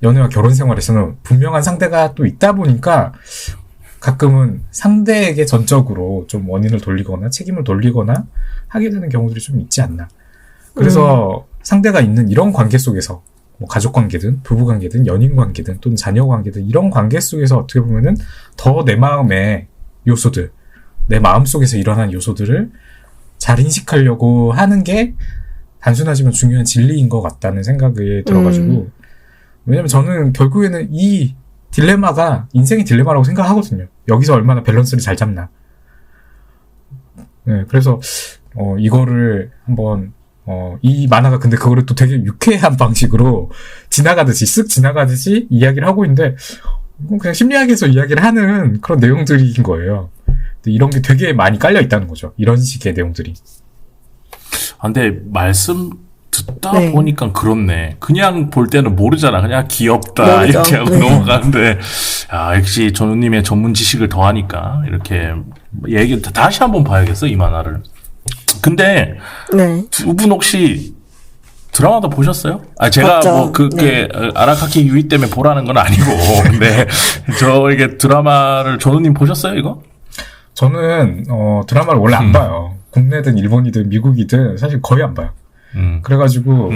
연애와 결혼 생활에서는 분명한 상대가 또 있다 보니까 가끔은 상대에게 전적으로 좀 원인을 돌리거나 책임을 돌리거나 하게 되는 경우들이 좀 있지 않나. 그래서 상대가 있는 이런 관계 속에서 뭐 가족 관계든 부부 관계든 연인 관계든 또는 자녀 관계든 이런 관계 속에서 어떻게 보면은 더 내 마음의 요소들, 내 마음 속에서 일어난 요소들을 잘 인식하려고 하는 게 단순하지만 중요한 진리인 것 같다는 생각이 들어가지고 왜냐면 저는 결국에는 이 딜레마가 인생의 딜레마라고 생각하거든요. 여기서 얼마나 밸런스를 잘 잡나. 네, 그래서 이거를 한번 이 만화가 근데 그거를 또 되게 유쾌한 방식으로 쓱 지나가듯이 이야기를 하고 있는데, 그냥 심리학에서 이야기를 하는 그런 내용들인 거예요. 근데 이런 게 되게 많이 깔려 있다는 거죠. 이런 식의 내용들이. 근데 말씀 듣다 네. 보니까 그렇네. 그냥 볼 때는 모르잖아. 그냥 귀엽다. 모르죠. 이렇게 하고 네. 넘어가는데, 역시 전우님의 전문 지식을 더하니까, 이렇게 얘기, 다시 한번 봐야겠어, 이 만화를. 근데, 네. 두 분 혹시 드라마도 보셨어요? 제가 봤죠. 뭐 그게 네. 아라카키 유이 때문에 보라는 건 아니고, 근데 저에게 드라마를 전우님 보셨어요, 이거? 저는 드라마를 원래 안 봐요. 국내든 일본이든 미국이든 사실 거의 안 봐요. 그래가지고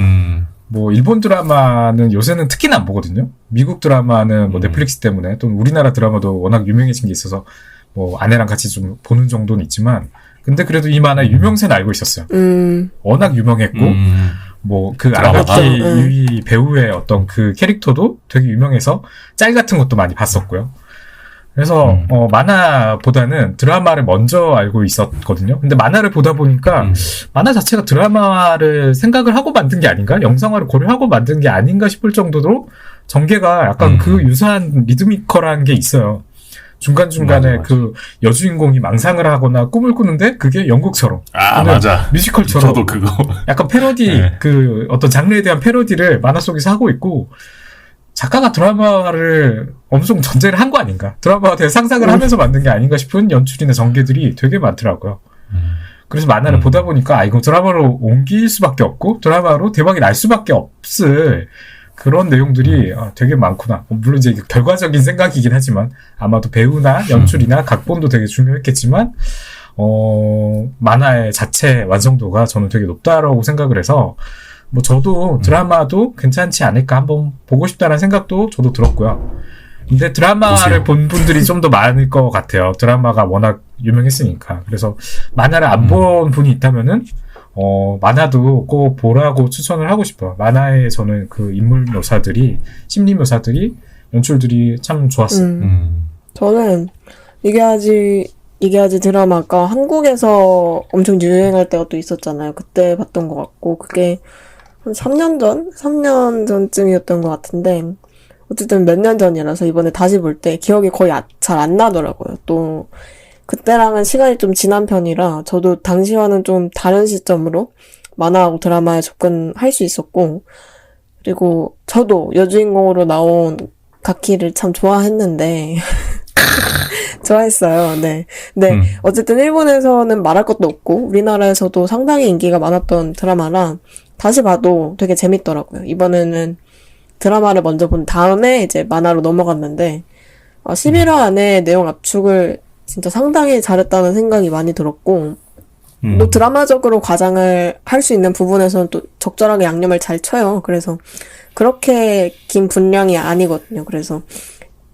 뭐 일본 드라마는 요새는 특히나 안 보거든요. 미국 드라마는 뭐 넷플릭스 때문에 또는 우리나라 드라마도 워낙 유명해진 게 있어서 뭐 아내랑 같이 좀 보는 정도는 있지만, 근데 그래도 이 만화 유명세는 알고 있었어요. 워낙 유명했고 뭐 그 아라카키 유이 배우의 어떤 그 캐릭터도 되게 유명해서 짤 같은 것도 많이 봤었고요. 그래서 만화보다는 드라마를 먼저 알고 있었거든요. 근데 만화를 보다 보니까 만화 자체가 드라마를 생각을 하고 만든 게 아닌가? 영상화를 고려하고 만든 게 아닌가 싶을 정도로 전개가 약간 그 유사한 리드미컬한 게 있어요. 중간중간에 맞아. 그 여주인공이 망상을 하거나 꿈을 꾸는데 그게 연극처럼. 맞아. 뮤지컬처럼. 저도 그거. 약간 패러디, 네. 그 어떤 장르에 대한 패러디를 만화 속에서 하고 있고, 작가가 드라마를 어느 정도 전제를 한 거 아닌가? 드라마에 대해 상상을 하면서 만든 게 아닌가 싶은 연출이나 전개들이 되게 많더라고요. 그래서 만화를 보다 보니까 이거 드라마로 옮길 수밖에 없고 드라마로 대박이 날 수밖에 없을 그런 내용들이 되게 많구나. 물론 이제 결과적인 생각이긴 하지만 아마도 배우나 연출이나 각본도 되게 중요했겠지만 만화의 자체 완성도가 저는 되게 높다라고 생각을 해서 뭐 저도 드라마도 괜찮지 않을까 한번 보고 싶다는 생각도 저도 들었고요. 근데 드라마를 보세요. 본 분들이 좀 더 많을 것 같아요. 드라마가 워낙 유명했으니까. 그래서 만화를 안 본 분이 있다면은 만화도 꼭 보라고 추천을 하고 싶어요. 만화에 저는 그 인물 묘사들이, 심리 묘사들이, 연출들이 참 좋았어요. 저는 이게 아직 드라마가 한국에서 엄청 유행할 때가 또 있었잖아요. 그때 봤던 것 같고, 그게 한 3년 전쯤이었던 것 같은데, 어쨌든 몇 년 전이라서 이번에 다시 볼 때 기억이 거의 잘 안 나더라고요. 또, 그때랑은 시간이 좀 지난 편이라 저도 당시와는 좀 다른 시점으로 만화하고 드라마에 접근할 수 있었고, 그리고 저도 여주인공으로 나온 가키를 참 좋아했는데, 좋아했어요. 네. 근데 어쨌든 일본에서는 말할 것도 없고 우리나라에서도 상당히 인기가 많았던 드라마라 다시 봐도 되게 재밌더라고요. 이번에는 드라마를 먼저 본 다음에 이제 만화로 넘어갔는데 11화 안에 내용 압축을 진짜 상당히 잘했다는 생각이 많이 들었고 또 드라마적으로 과장을 할 수 있는 부분에서는 또 적절하게 양념을 잘 쳐요. 그래서 그렇게 긴 분량이 아니거든요. 그래서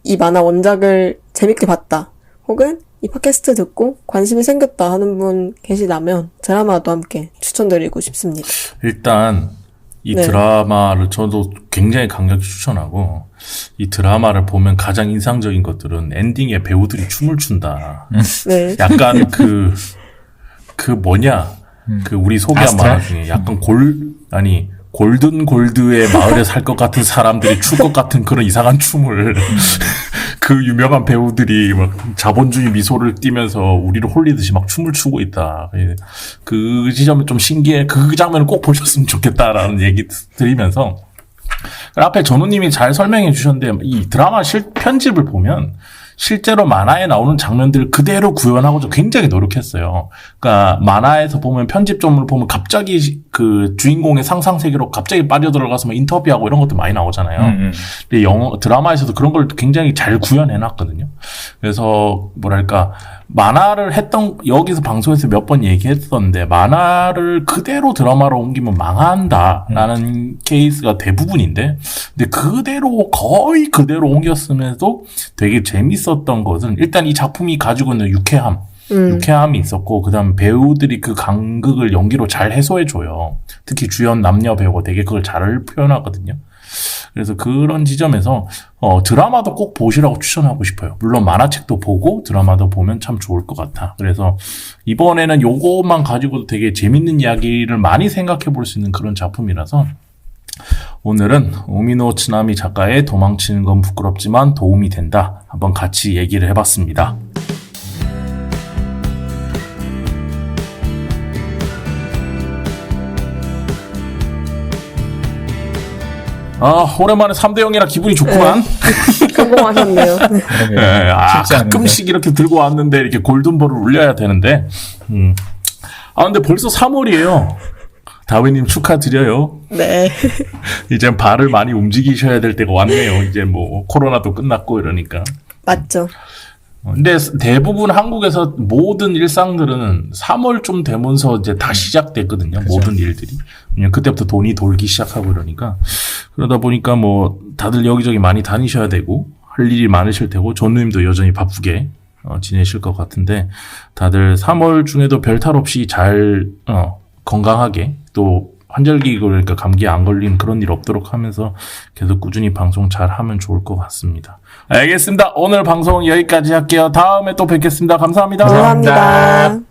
이 만화 원작을 재밌게 봤다. 혹은 이 팟캐스트 듣고 관심이 생겼다 하는 분 계시다면 드라마도 함께 추천드리고 싶습니다. 일단 이 네. 드라마를 저도 굉장히 강력히 추천하고, 이 드라마를 보면 가장 인상적인 것들은 엔딩에 배우들이 춤을 춘다. 네. 약간 우리 소개한 아스트랄? 만화 중에 약간 골든 골드의 마을에 살 것 같은 사람들이 출 것 같은 그런 이상한 춤을 그 유명한 배우들이 막 자본주의 미소를 띠면서 우리를 홀리듯이 막 춤을 추고 있다. 그 지점이 좀 신기해. 그 장면을 꼭 보셨으면 좋겠다라는 얘기 드리면서 앞에 전우님이 잘 설명해 주셨는데 이 드라마 편집을 보면 실제로 만화에 나오는 장면들을 그대로 구현하고자 굉장히 노력했어요. 그러니까 만화에서 보면 편집점을 보면 갑자기 그 주인공의 상상 세계로 갑자기 빠져들어가서 막 인터뷰하고 이런 것도 많이 나오잖아요. 근데 드라마에서도 그런 걸 굉장히 잘 구현해놨거든요. 그래서 뭐랄까 만화를 여기서 방송에서 몇 번 얘기했었는데 만화를 그대로 드라마로 옮기면 망한다라는 케이스가 대부분인데 근데 거의 그대로 옮겼음에도 되게 재밌었던 것은 일단 이 작품이 가지고 있는 유쾌함이 있었고 그다음 배우들이 그 간극을 연기로 잘 해소해줘요. 특히 주연 남녀 배우가 되게 그걸 잘 표현하거든요. 그래서 그런 지점에서 드라마도 꼭 보시라고 추천하고 싶어요. 물론 만화책도 보고 드라마도 보면 참 좋을 것 같아. 그래서 이번에는 요것만 가지고도 되게 재밌는 이야기를 많이 생각해 볼 수 있는 그런 작품이라서 오늘은 우미노 츠나미 작가의 도망치는 건 부끄럽지만 도움이 된다. 한번 같이 얘기를 해봤습니다. 오랜만에 3대 0이라 기분이 좋구만. 성공하셨네요. 네. 예, 쉽지 않은데. 가끔씩 이렇게 들고 왔는데 이렇게 골든볼을 울려야 되는데. 근데 벌써 3월이에요. 다위님 축하드려요. 네. 이제 발을 많이 움직이셔야 될 때가 왔네요. 이제 뭐 코로나도 끝났고 이러니까. 맞죠. 근데 대부분 한국에서 모든 일상들은 3월쯤 되면서 이제 다 시작됐거든요. 그죠. 모든 일들이. 왜냐면 그때부터 돈이 돌기 시작하고 이러니까. 그러다 보니까 뭐 다들 여기저기 많이 다니셔야 되고 할 일이 많으실 테고 전우님도 여전히 바쁘게 지내실 것 같은데 다들 3월 중에도 별탈 없이 잘 건강하게 또 환절기 그러니까 감기에 안 걸리는 그런 일 없도록 하면서 계속 꾸준히 방송 잘 하면 좋을 것 같습니다. 알겠습니다. 오늘 방송 여기까지 할게요. 다음에 또 뵙겠습니다. 감사합니다. 감사합니다. 감사합니다.